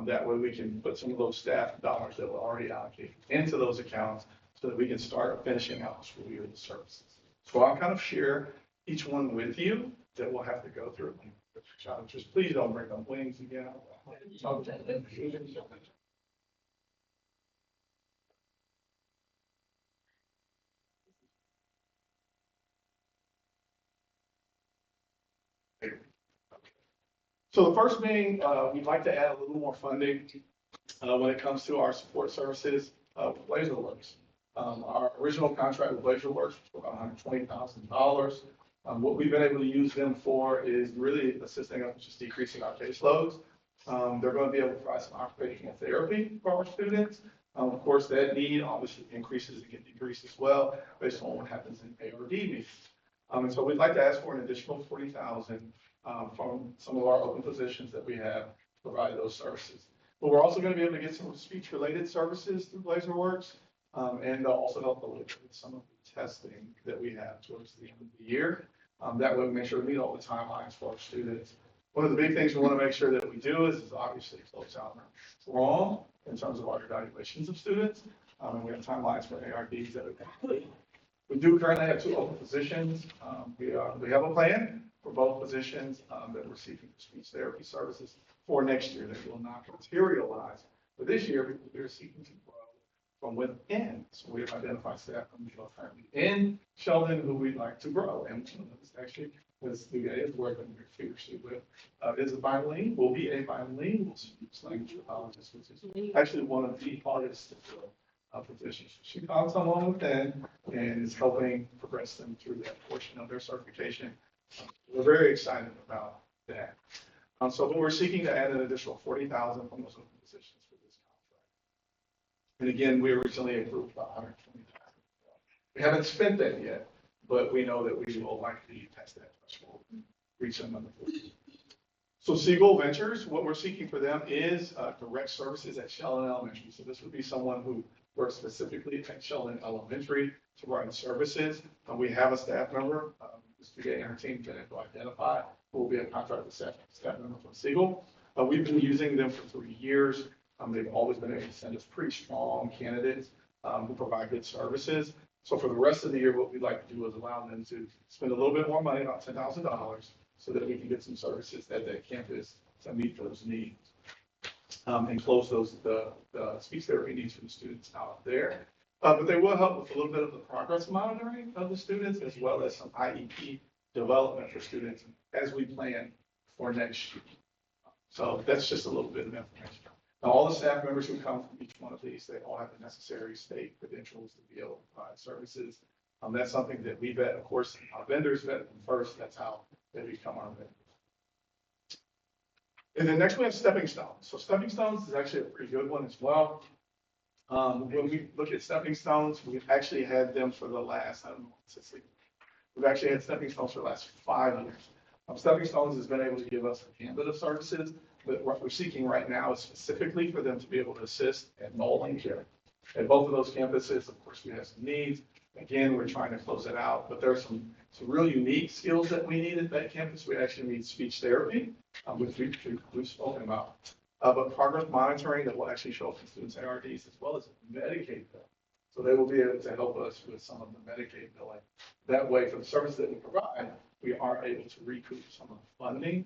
That way we can put some of those staff dollars that were already allocated into those accounts so that we can start finishing out the school year with services. So I'll kind of share each one with you that we'll have to go through. Just please don't bring up wings again. So the first thing, we'd like to add a little more funding when it comes to our support services with LaserWorks. Our original contract with LaserWorks was for about $120,000. What we've been able to use them for is really assisting us just decreasing our caseloads. They're going to be able to provide some occupational therapy for our students. Of course, that need obviously increases and can decrease as well based on what happens in ARD meetings. And so we'd like to ask for an additional $40,000 from some of our open positions that we have to provide those services. But we're also going to be able to get some speech-related services through LaserWorks, and also help a little bit with some of the testing that we have towards the end of the year. That way we make sure we meet all the timelines for our students. One of the big things we want to make sure that we do is obviously close out strong in terms of our evaluations of students. And we have timelines for ARDs that are complete. We do currently have 2 open positions. We have a plan for both positions that we're seeking for speech therapy services for next year that will not materialize. But this year, we're seeking to grow from within. So we have identified staff from currently in Sheldon who we'd like to grow. And actually, as the guy is working fiercely with, is a bilingual, will be a bilingual speech language pathologist, which is actually one of the hardest to fill positions. She found someone within and is helping progress them through that portion of their certification. We're very excited about that. So we're seeking to add an additional $40,000 from those open positions for this contract. And again, we originally approved about $120,000. We haven't spent that yet, but we know that we will likely test that threshold, reach some number. So Seagull Ventures, what we're seeking for them is direct services at Sheldon Elementary. So this would be someone who works specifically at Sheldon Elementary to provide services. We have a staff member, Mr. Gay and her team been able to identify who will be a contracted staff member from Seagull. We've been using them for 3 years. They've always been able to send us pretty strong candidates who provide good services. So for the rest of the year, what we'd like to do is allow them to spend a little bit more money, about $10,000, so that we can get some services at that campus to meet those needs. And close the speech therapy needs for the students out there. But they will help with a little bit of the progress monitoring of the students, as well as some IEP development for students as we plan for next year. So that's just a little bit of information. Now, all the staff members who come from each one of these, they all have the necessary state credentials to be able to provide services. That's something that we vet. Of course, our vendors vet them first. That's how they become our vendors. And then next we have stepping stones. So stepping stones is actually a pretty good one as well. When we look at stepping stones, we've actually had them for the last, I don't know, we've actually had stepping stones for the last 5 years. Stepping Stones has been able to give us a gambit of services, but what we're seeking right now is specifically for them to be able to assist at Nolan Care. At both of those campuses, of course, we have some needs. Again, we're trying to close it out, but there's some real unique skills that we need at that campus. We actually need speech therapy, which we've spoken about. But progress monitoring that will actually show up in students' ARDs as well as Medicaid bill. So they will be able to help us with some of the Medicaid billing. That way, for the services that we provide, we are able to recoup some of the funding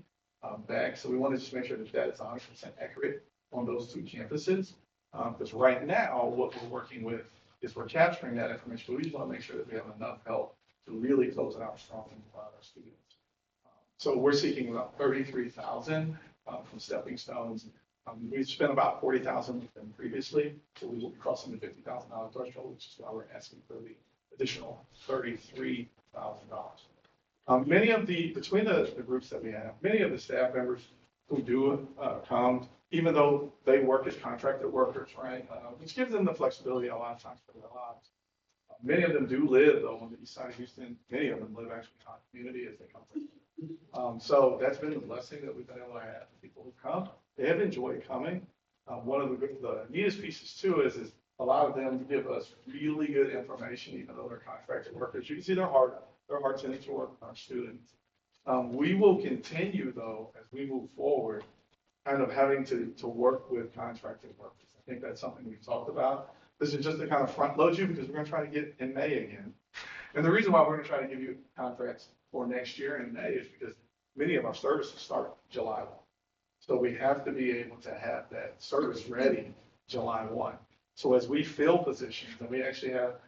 back. So we want to just make sure that that is 100% accurate on those two campuses. Because right now, what we're working with is we're capturing that information, but we just want to make sure that we have enough help to really close it out strong and provide our students. So we're seeking about 33,000 from Stepping Stones. We've spent about 40,000 with them previously, so we will be crossing the $50,000 threshold, which is why we're asking for the additional $33,000. Between the groups that we have, many of the staff members who do come, even though they work as contracted workers, right, which gives them the flexibility a lot of times for their lives. Many of them do live, though, on the east side of Houston. Many of them live actually in our community as they come from. So that's been the blessing that we've been able to have. People who come, they have enjoyed coming. One of the neatest pieces, too, is a lot of them give us really good information, even though they're contracted workers. You can see their heart's in it to work with our students. We will continue, though, as we move forward, kind of having to work with contracted workers. I think that's something we've talked about. This is just to kind of front load you because we're going to try to get in May again. And the reason why we're going to try to give you contracts for next year in May is because many of our services start July 1. So we have to be able to have that service ready July 1. So as we fill positions, and we actually have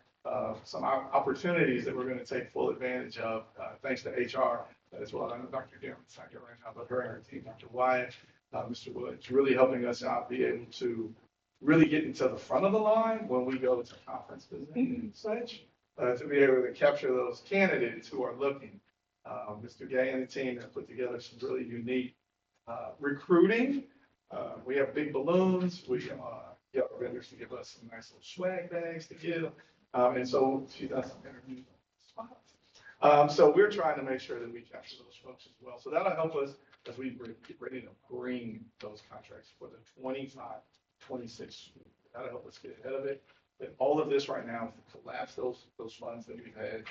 some opportunities that we're going to take full advantage of, thanks to HR as well. I know Dr. Darren's not here right now, but her and her team, Dr. Wyatt, Mr. Woods, really helping us out, be able to really get into the front of the line when we go to conferences and such, to be able to capture those candidates who are looking. Mr. Gay and the team have put together some really unique recruiting. We have big balloons. We get our vendors to give us some nice little swag bags to give. And so she does some interviews on the spot. So we're trying to make sure that we capture those folks as well. So that'll help us as we get ready to bring those contracts for the 25-26. That'll help us get ahead of it. But all of this right now is to collapse those funds that we've had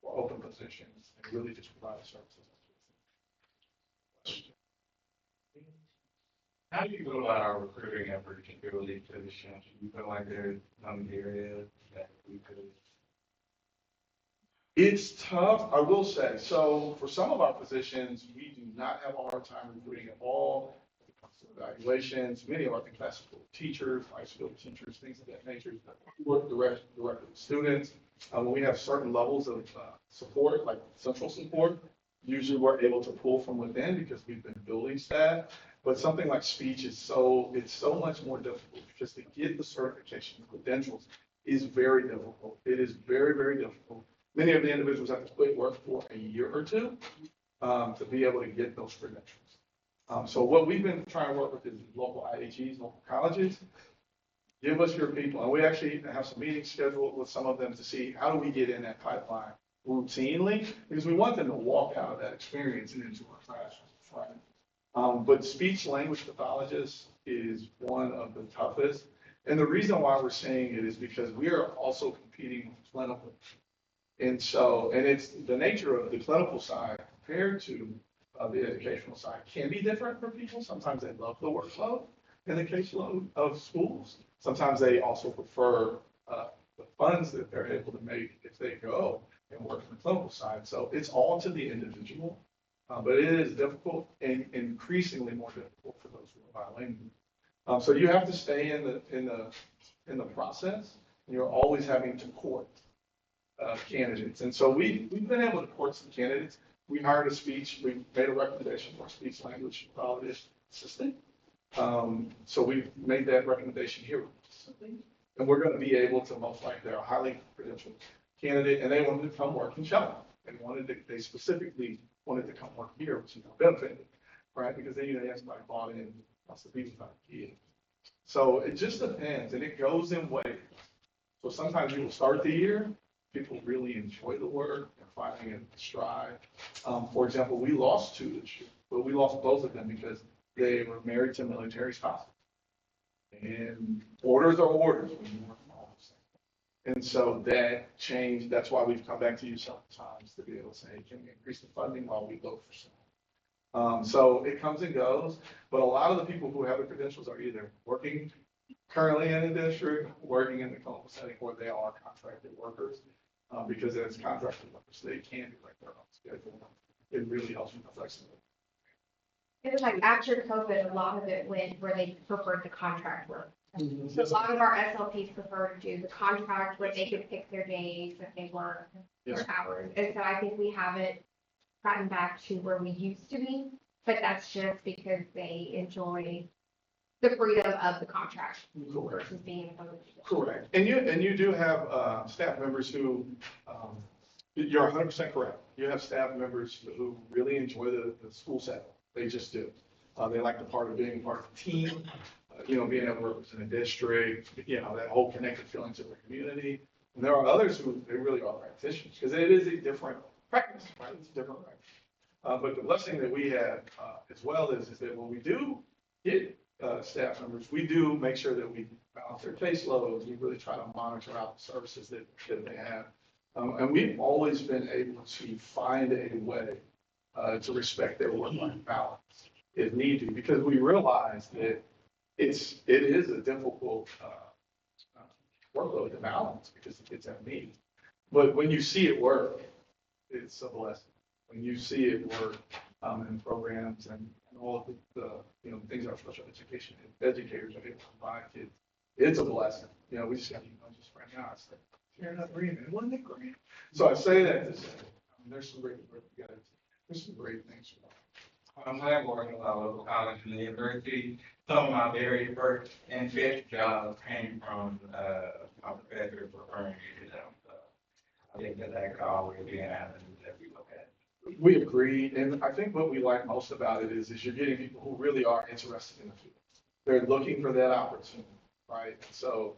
for open positions and really just provide services. How do you feel about our recruiting efforts in fill these positions? Do you feel like there's some areas that we could? It's tough, I will say. So for some of our positions, we do not have a hard time recruiting at all. When it comes to evaluations, many of our classical teachers, high school teachers, things of that nature, work directly with students. When we have certain levels of support, like central support, usually we're able to pull from within because we've been building staff. But something like speech is it's so much more difficult because to get the certification credentials is very difficult. It is very, very difficult. Many of the individuals have to quit work for a year or two to be able to get those credentials. So what we've been trying to work with is local IHEs, local colleges. Give us your people. And we actually have some meetings scheduled with some of them to see how do we get in that pipeline routinely, because we want them to walk out of that experience and into our classrooms, right? But speech language pathologists is one of the toughest. And the reason why we're saying it is because we are also competing with clinical. And it's the nature of the clinical side compared to the educational side can be different for people. Sometimes they love the workload and the caseload of schools. Sometimes they also prefer the funds that they're able to make if they go and work on the clinical side. So it's all to the individual, but it is difficult and increasingly more difficult for those who are bilingual. So you have to stay in the process, and you're always having to court candidates. And so we've been able to court some candidates. We hired we made a recommendation for a speech language pathologist assistant. So we've made that recommendation here recently, and we're going to be able to most likely, they're a highly credentialed candidate, and they wanted to come work in Shelby. They specifically wanted to come work here, which is benefited, right? Because then you have somebody bought in, lots of people about kids. So it just depends, and it goes in waves. So sometimes you will start the year, people really enjoy the work and finding it stride. For example, we lost two this year, but we lost both of them because they were married to military spouses. And orders are orders when you work from home. And so that changed, that's why we've come back to you several times to be able to say, hey, can we increase the funding while we look for some? So it comes and goes, but a lot of the people who have the credentials are either working currently in the district, working in the clinical setting, or they are contracted workers. Because as contracted workers, they can direct their own schedule. It really helps with the flexibility. It was like after COVID, a lot of it went where they preferred the contract work. So a lot of our SLPs prefer to do the contract where they could pick their days that they work, their hours. And so I think we haven't gotten back to where we used to be, but that's just because they enjoy the freedom of the contract versus being opposed. Correct. And you do have staff members who, you're 100% correct. You have staff members who really enjoy the school setting. They just do. They like the part of being part of the team, being able to represent a district, that whole connected feeling to the community. And there are others who they really are practitioners because it is a different practice, right? It's a different practice. But the blessing that we have as well is that when we do get staff members, we do make sure that we balance their caseloads. We really try to monitor out the services that they have. And we've always been able to find a way to respect their work-life balance if need be, because we realize that it is a difficult workload to balance because it's at me. But when you see it work, it's a blessing. When you see it work in programs and all of the things our special education educators are able to provide kids, it's a blessing. We just got just right now. It's like, you're not breathing. It wasn't great. So I say that to say, there's some great work together. There's some great things. I'm glad working with our local college and the university. Some of my very first and best jobs came from my professors referring me to them. So I think that could always be an avenue that we look at. We agree, and I think what we like most about it is you're getting people who really are interested in the field. They're looking for that opportunity, right? So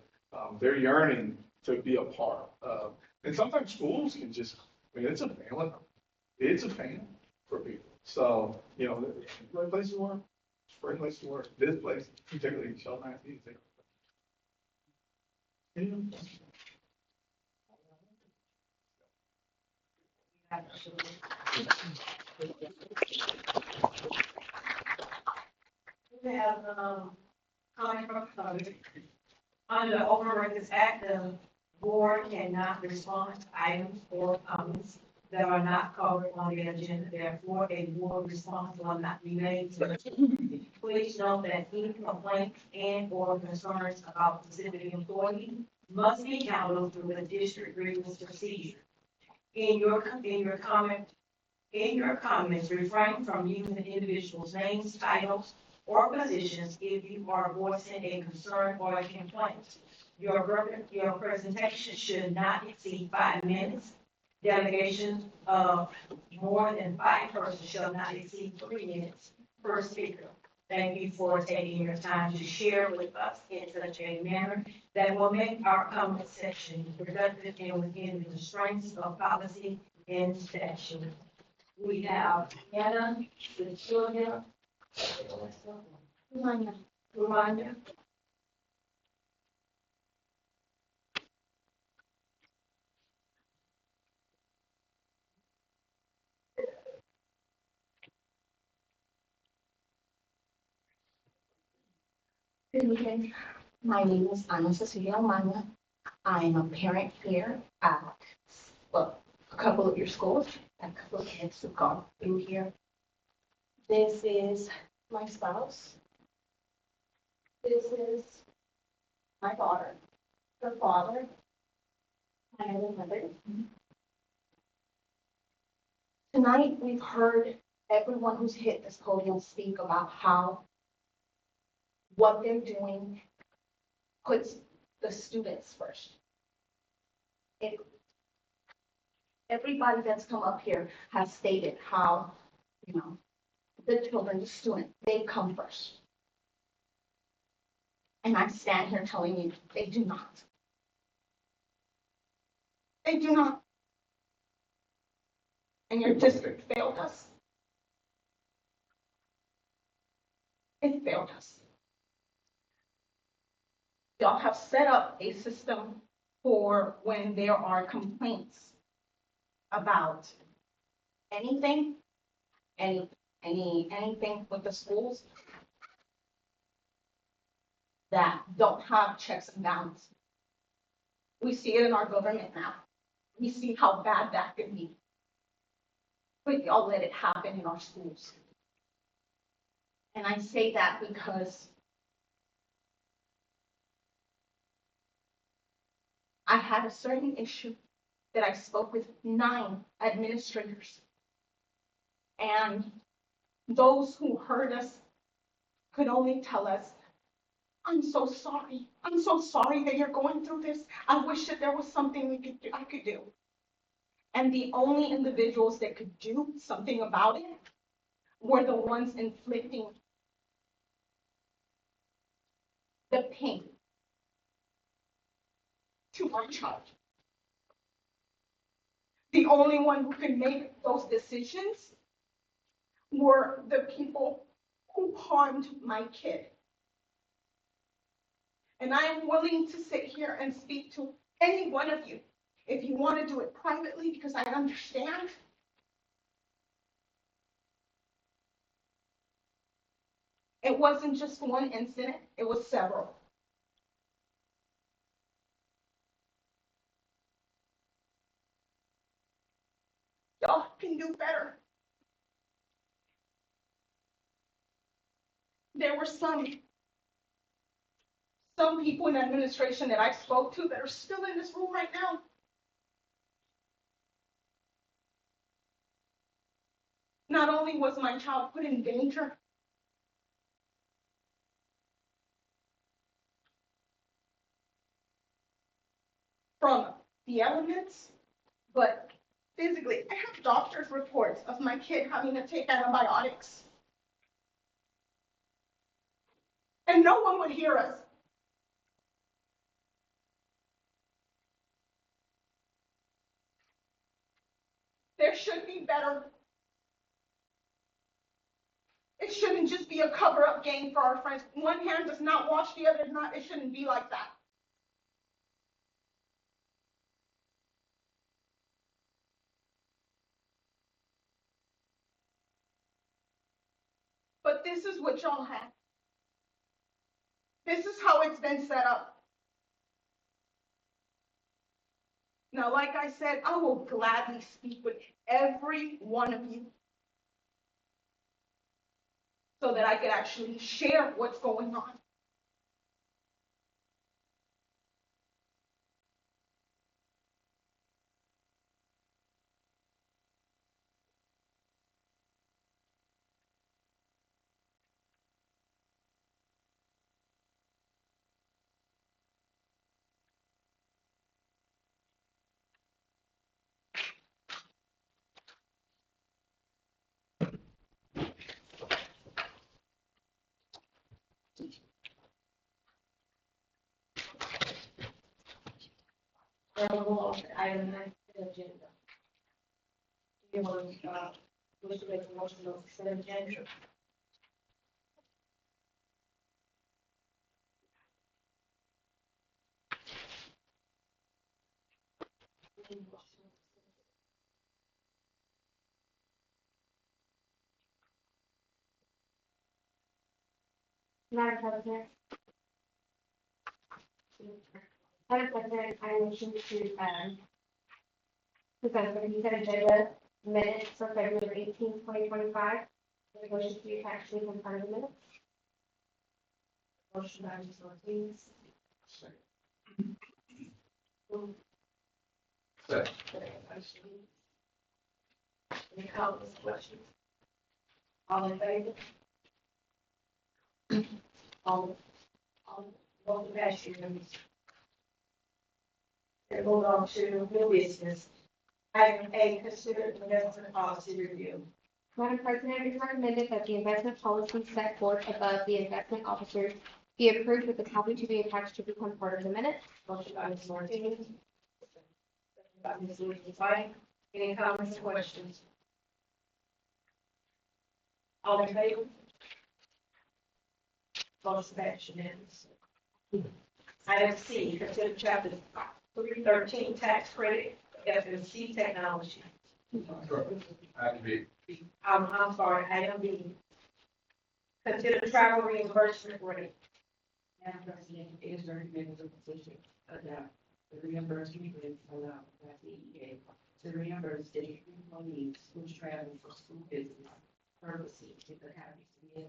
they're yearning to be a part of. And sometimes schools can just, it's a family. It's a family for people. So, great place to work. It's a great place to work. This place, particularly Sheldon ISD. We have, comment from public. Under the Open Records Act, the board cannot respond to items or comments that are not covered on the agenda. Therefore, a board response will not be made. Please note that any complaints and or concerns about specific employee must be handled through the district grievance procedure. In your comments, refrain from using individuals' names, titles, or positions if you are voicing a concern or a complaint. Your presentation should not exceed 5 minutes. Delegation of more than 5 persons shall not exceed 3 minutes per speaker. Thank you for taking your time to share with us in such a manner that will make our comment section productive and within the constraints of policy and statute. We have Anna, Cecilia, Rwanda. Good evening. My name is Ana Cecilia Manya. I am a parent here at, a couple of your schools, and a couple of kids who've gone through here. This is my spouse. This is my daughter, her father, my other mother. Tonight, we've heard everyone who's hit this podium speak about how what they're doing puts the students first. Everybody that's come up here has stated how, the children, the student, they come first. And I stand here telling you, they do not. They do not. And your district failed us. It failed us. Y'all have set up a system for when there are complaints about anything, anything with the schools that don't have checks and balances. We see it in our government now. We see how bad that could be. But y'all let it happen in our schools. And I say that because I had a certain issue that I spoke with 9 administrators. And those who heard us could only tell us, I'm so sorry. I'm so sorry that you're going through this. I wish that there was something I could do. And the only individuals that could do something about it were the ones inflicting the pain to my child. The only one who could make those decisions were the people who harmed my kid. And I am willing to sit here and speak to any one of you. If you want to do it privately, because I understand. It wasn't just one incident, it was several. Y'all can do better. There were some people in administration that I spoke to that are still in this room right now. Not only was my child put in danger, from the elements, but physically, I have doctor's reports of my kid having to take antibiotics. And no one would hear us. There should be better. It shouldn't just be a cover-up game for our friends. One hand does not wash the other not. It shouldn't be like that. But this is what y'all have. This is how it's been set up. Now, like I said, I will gladly speak with every one of you so that I could actually share what's going on. Item 9 agenda. You want to make a motion on consent agenda? Madam President. Madam President, I motion to present the consent agenda minutes for February 18, 2025. The motion to be attached to the part of the minutes. Motion by Ms. Ortiz. Any comments, questions? All in favor? All, vote pass unanimous. And move on to new business. Item A, consider investment policy review. Madam President, it is recommended that the investment policy set forth above the investment officers be approved with the copy to be attached to become part of the minutes. Motion by Ms. Martinez. Second by Ms. Williams White. Any comments or questions? All in favor? Motion passed unanimously. Item C, consider chapter 313 tax credit, FMC technology. Item B. I'm sorry, item B. Consider travel reimbursement rate. Madam President, it is recommended the position adopt the reimbursement rates allowed by DEA to reimburse district employees who travel for school business purposes if the county is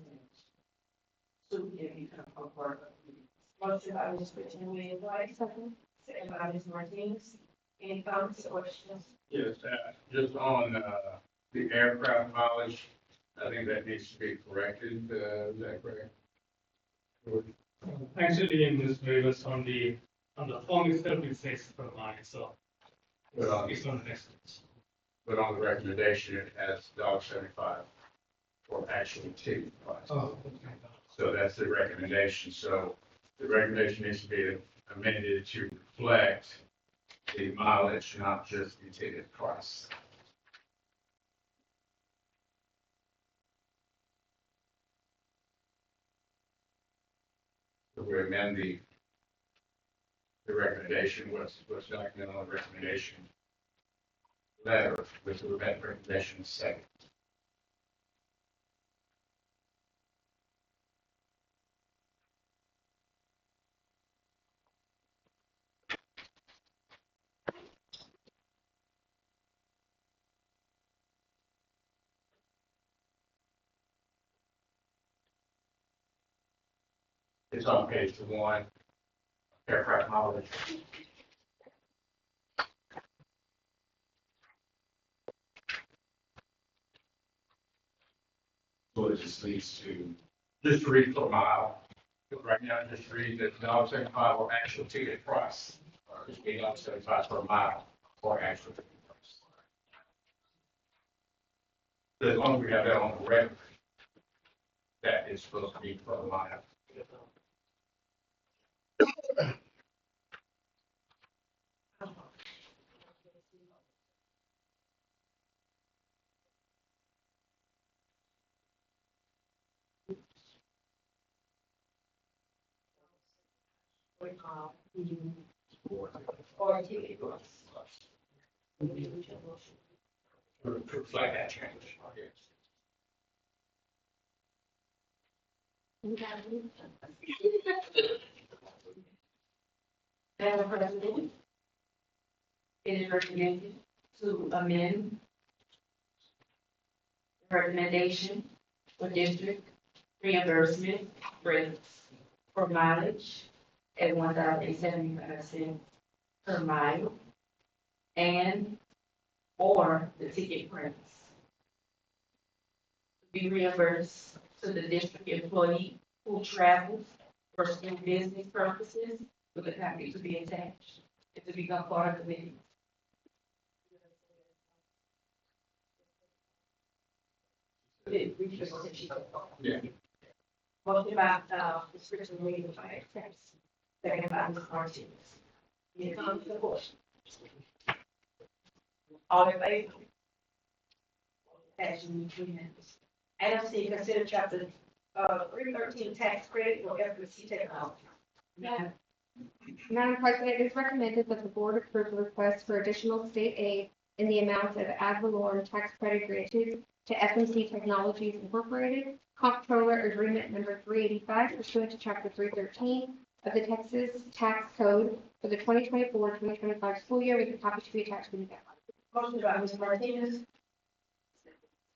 to become a part of the Motion by Ms. Christian Williams White. Second by Ms. Martinez. Any comments or questions? Yes, just on, the aircraft mileage, I think that needs to be corrected, is that correct? Actually, in this way, was on the form itself, it says per mile, so But on, it's not next. but on the recommendation, it has $1.75 for actual ticket price. Oh, okay. So that's the recommendation, so the recommendation needs to be amended to reflect the mileage, not just the ticket price. So we amend the recommendation, what's documented on the recommendation letter with the recommendation second. It's on page 1, aircraft mileage. So it just leads to, just read per mile. Right now, just read that $1.75 or actual ticket price, or just be $1.75 per mile or actual ticket price. So as long as we have that on the record, that is supposed to be per mile. Or ticket price. To reflect that change. Madam President, it is recommended to amend the recommendation for district reimbursement rates for mileage at $1.75 per mile and or the ticket price be reimbursed to the district employee who travels for school business purposes with a copy to be attached and to become part of the meeting. Yeah. Motion by, Ms. Christian Williams, second by Ms. Martinez. Any comments or questions? All in favor? Action unanimous. Item C, consider chapter, 313 tax credit for FMC technology. Madam President, it is recommended that the board approve the request for additional state aid in the amount of ad valorem tax credit granted to FMC Technologies Incorporated, Comptroller Agreement Number 385 pursuant to Chapter 313 of the Texas Tax Code for the 2024-2025 school year with a copy to be attached to the document. Motion by Ms. Martinez.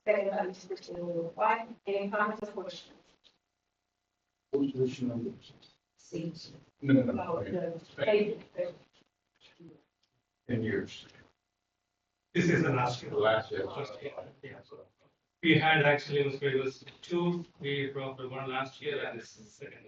Second by Ms. Christian Williams White. Any comments or questions? Which number? C. No. 10 years. This is the last year. Last year. Yeah, so we had actually in the previous 2, we dropped one last year and this is the second.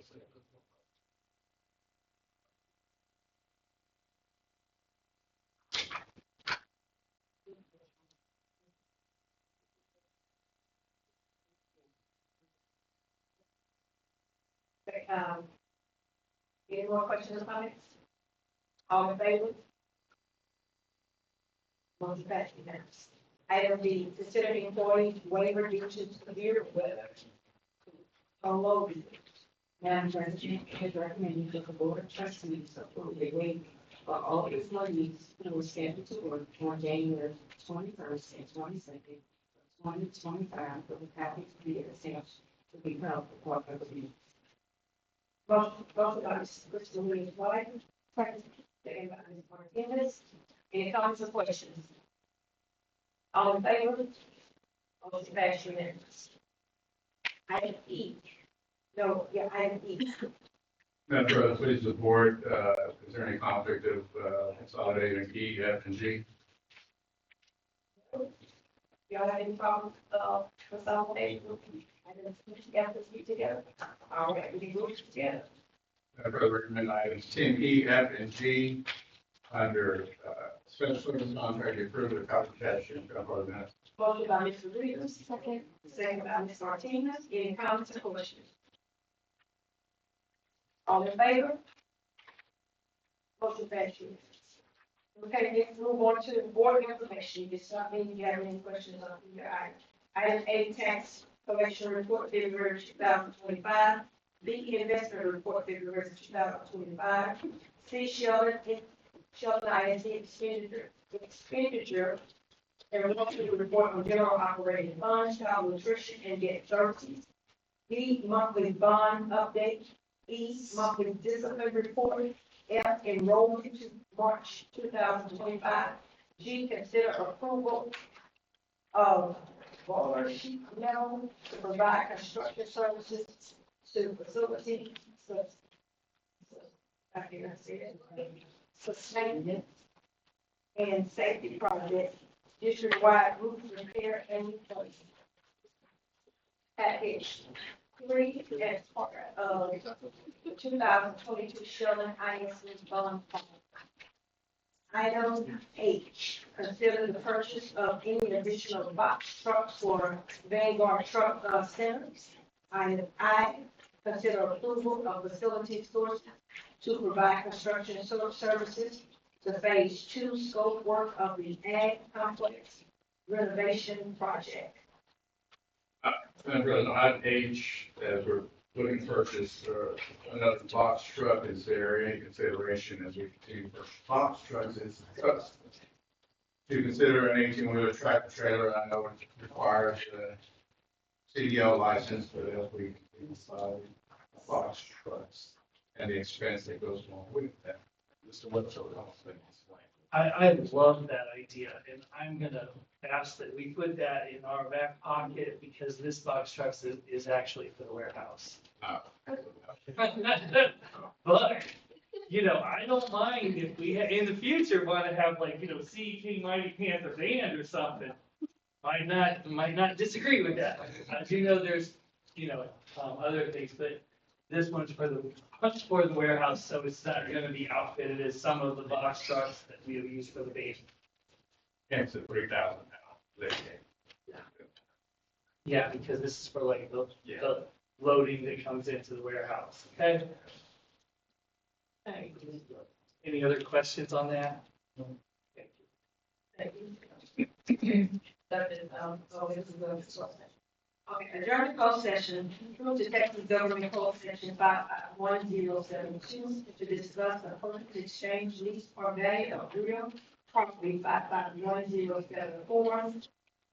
Any more questions or comments? All in favor? Motion passed unanimously. Item D, consider employee waiver due to severe weather. Unloading. Madam President, it is recommended that the Board of Trustees approve a waiver for all employees who were scheduled to work on January 21st and 22nd, 2025, for the traffic speed exemption to be held for public use. Motion by Mrs. Crystal Williams White. Second by Ms. Martinez. Any comments or questions? All in favor? Motion passed unanimously. Item E. No, yeah, item E. Madam President, please the board, is there any conflict of consolidating E, F, and G? Y'all have any problems, consolidating? I didn't put together, let's get together. All right, we can move together. Madam President, recommend items 10E, F, and G under special service contract approved with copycat and for the minutes. Motion by Mr. Williams. Second. Second by Ms. Martinez. Any comments or questions? All in favor? Motion passed unanimously. Okay, let's move on to board information. It's not me, you have any questions on your item. Item A, tax collection report, February 2025. B, investment report, February 2025. C, Sheldon ISD expenditure and monthly report on general operating funds, child nutrition and debt services. D, monthly bond update. E, monthly discipline report. F, enrollment to March 2025. G, consider approval of scholarship level to provide construction services to facility sustainment and safety projects, district-wide roof repair and replacement. Package 3 as part of the 2022 Sheldon ISD bond. Item H, consider the purchase of any additional box trucks for Vanguard Truck Centers. Item I, consider approval of facility source to provide construction services to phase 2 scope work of the Ag Complex renovation project. Madam President, item H, as we're looking to purchase another box truck, is there any consideration as we continue to purchase box trucks to consider an 18-wheeler tractor trailer? I know it requires a CDL license, but as we box trucks and the expense that goes along with that. Mr. Webster, I love that idea, and I'm gonna ask that we put that in our back pocket because this box truck is actually for the warehouse. But, you know, I don't mind if we, in the future, wanna have like, you know, Sea King Mighty Panther band or something. Might not disagree with that. I do know there's, you know, other things, but this one's for the warehouse, so it's not gonna be outfitted as some of the box trucks that we have used for the base. And it's at 3,000 now. Yeah, because this is for like the loading that comes into the warehouse, okay? Any other questions on that? Thank you. That is, so this is the closed session. Okay, adjourn to closed session, approve the Texas Government Code Section 51072 to discuss the purchase, exchange, lease, or value of real property 55104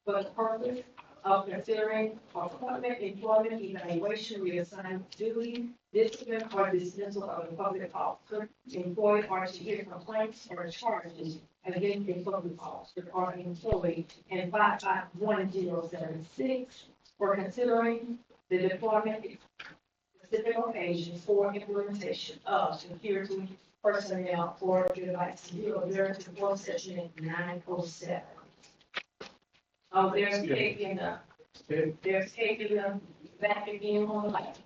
for the purpose of considering appointment, employment, evaluation, reassignment, duty, discipline, or dismissal of a public officer, employee, or to hear complaints or charges against a public officer or employee, and 55106 for considering the deployment specific occasions for implementation of security personnel for device. You are there to close session at 9:07. Oh, there's taking the back again on the light.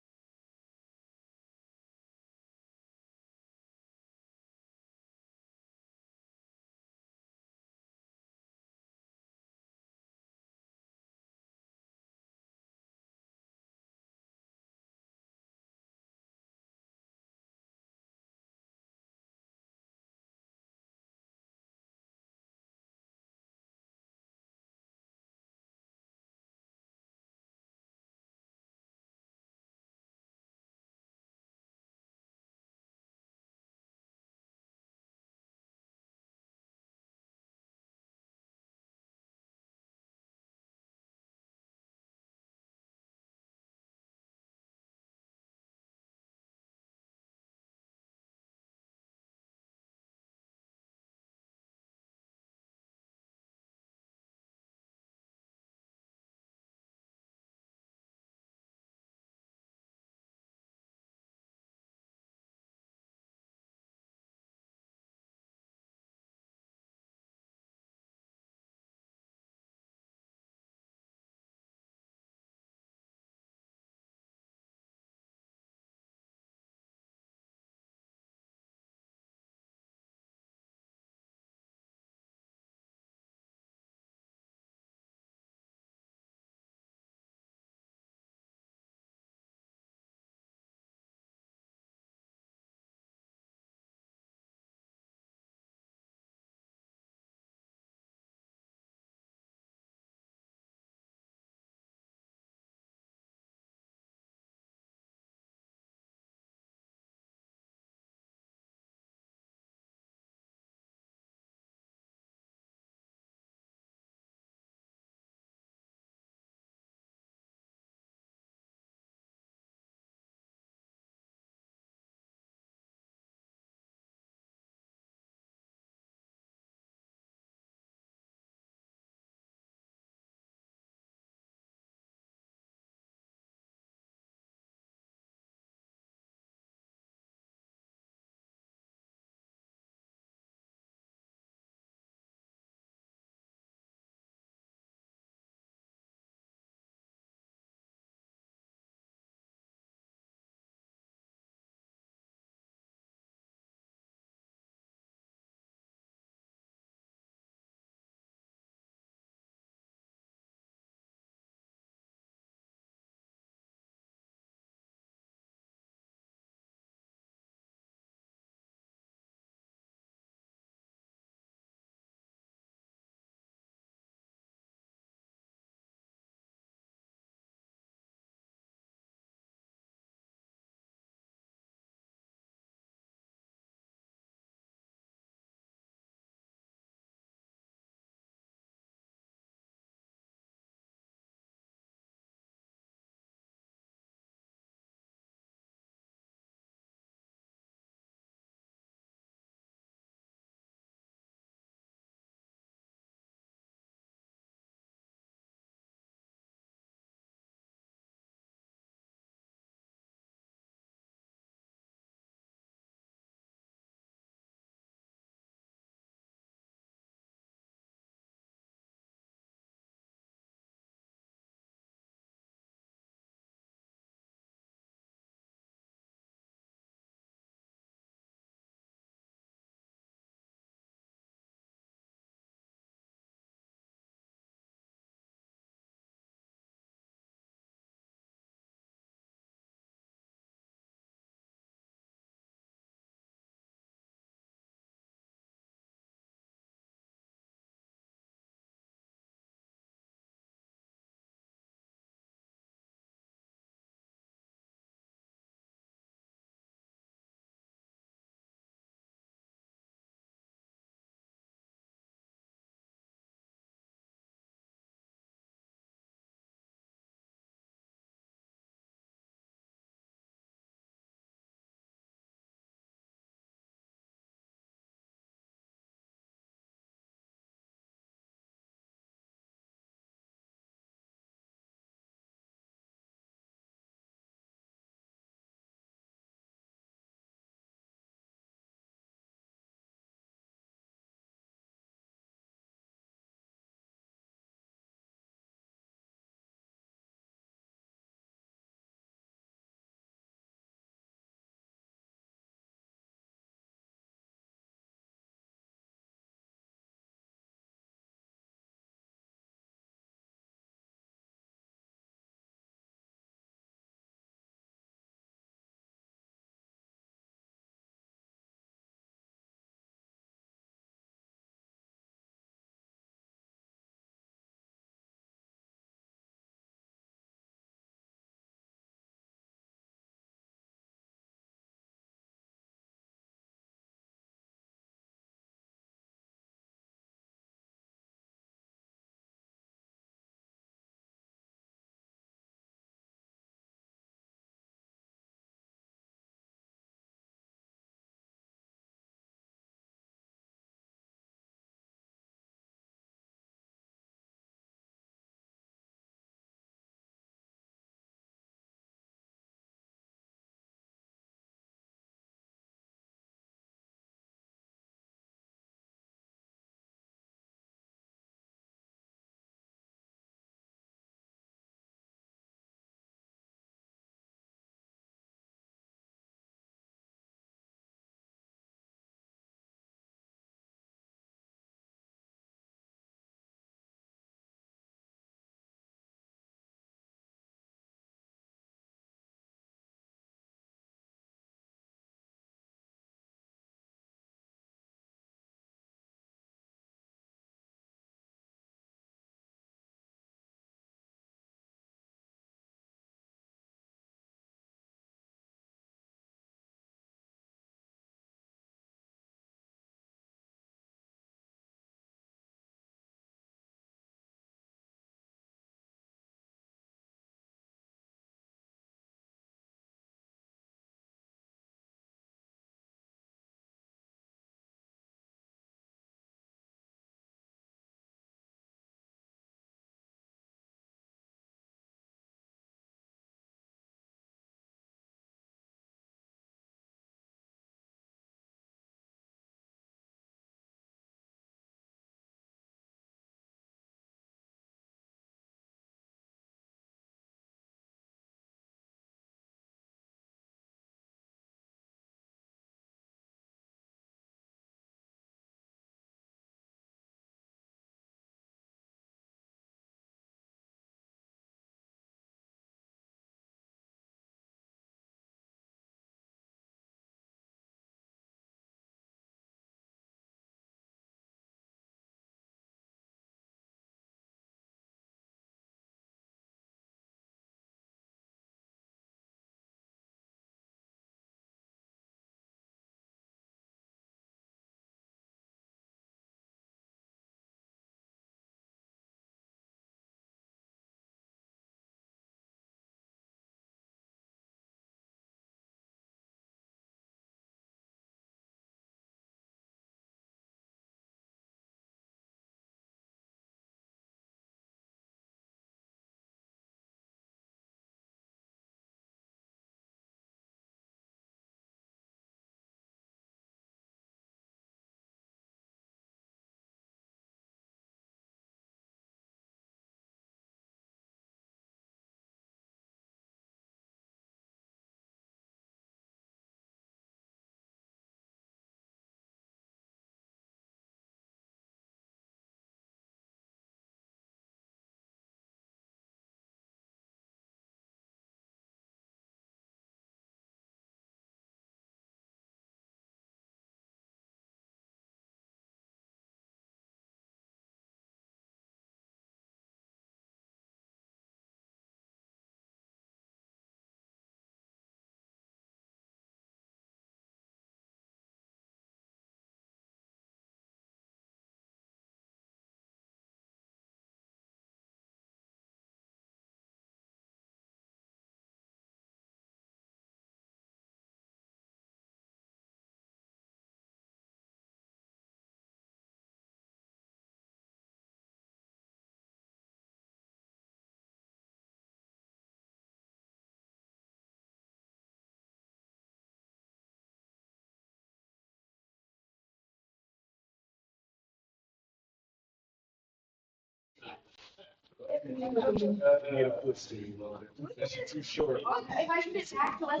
That's too short. Okay, if I should just act like.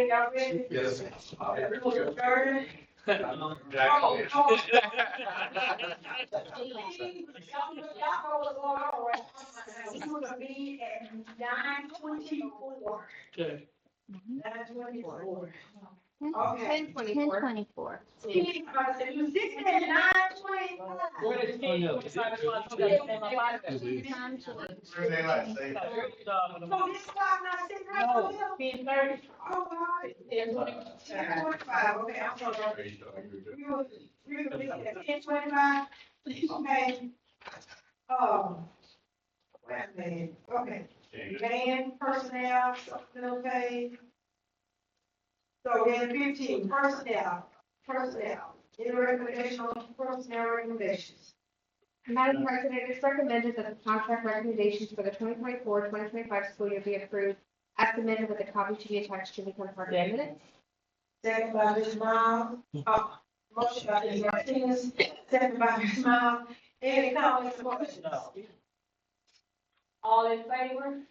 Y'all ready? Yes. Adjourn. Exactly. We're gonna be at 9:24. Okay. 9:24. Okay. 10:24. See, this is 9:25. What is Oh, no. So this clock not sitting right on here? 10:30. Oh, all right. 10:25, okay, I'm sorry. We're gonna be at 10:25, okay. Wait a minute, okay. Van, personnel, something okay. So then 15, personnel, any recommendation on personnel recommendations? Madam President, it's recommended that the contract recommendations for the 2024-2025 school year be approved as submitted with a copy to be attached to the concurrent minutes. Second by Ms. Miles, motion by Ms. Martinez, second by Ms. Miles, any comments or questions? All in favor?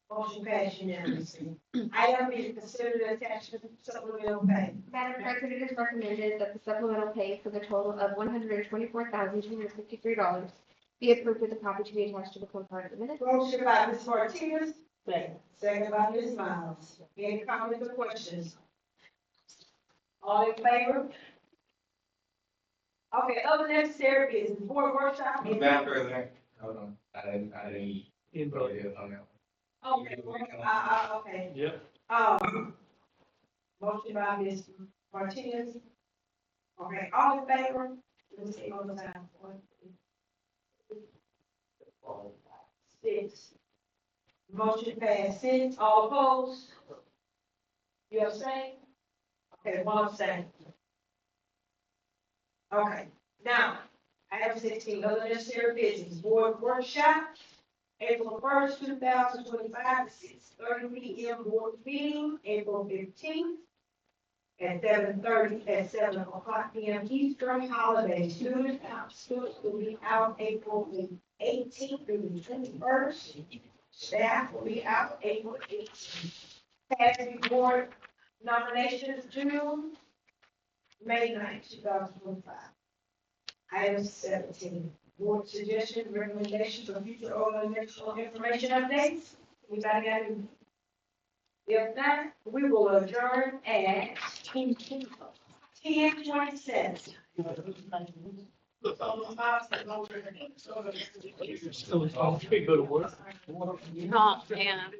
Motion passed unanimously. Item B, consider the attachment supplemental pay. Madam President, it is recommended that the supplemental pay for the total of $124,253 be approved with a copy to be attached to the concurrent minutes. Motion by Ms. Martinez, Second. second by Ms. Miles. Any comments or questions? All in favor? Okay, other necessary business, board workshop. Madam President, hold on, I didn't vote yet on that one. Okay, okay. Yep. Motion by Ms. Martinez. Okay, all in favor? Let me see one more time. 1, 2, 3, 4, 5, 6. Motion passed 6. All opposed? You abstain? Okay, one abstain. Okay, now, item 16, other necessary business, board workshop. April 1st, 2025, 6:30 p.m. board meeting, April 15th, at 7 o'clock p.m. Eastern holiday. Students will be out April 18th through the 21st. Staff will be out April 18th. Passing board nominations due May 9th, 2025. Item 17. Board suggestions, recommendations for future organizational information updates. Anybody got any? If not, we will adjourn at 10:27. We go to work. Oh, man.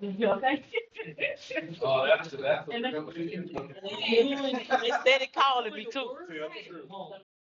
Yeah, thank you. Oh, that's. And they steady calling me too.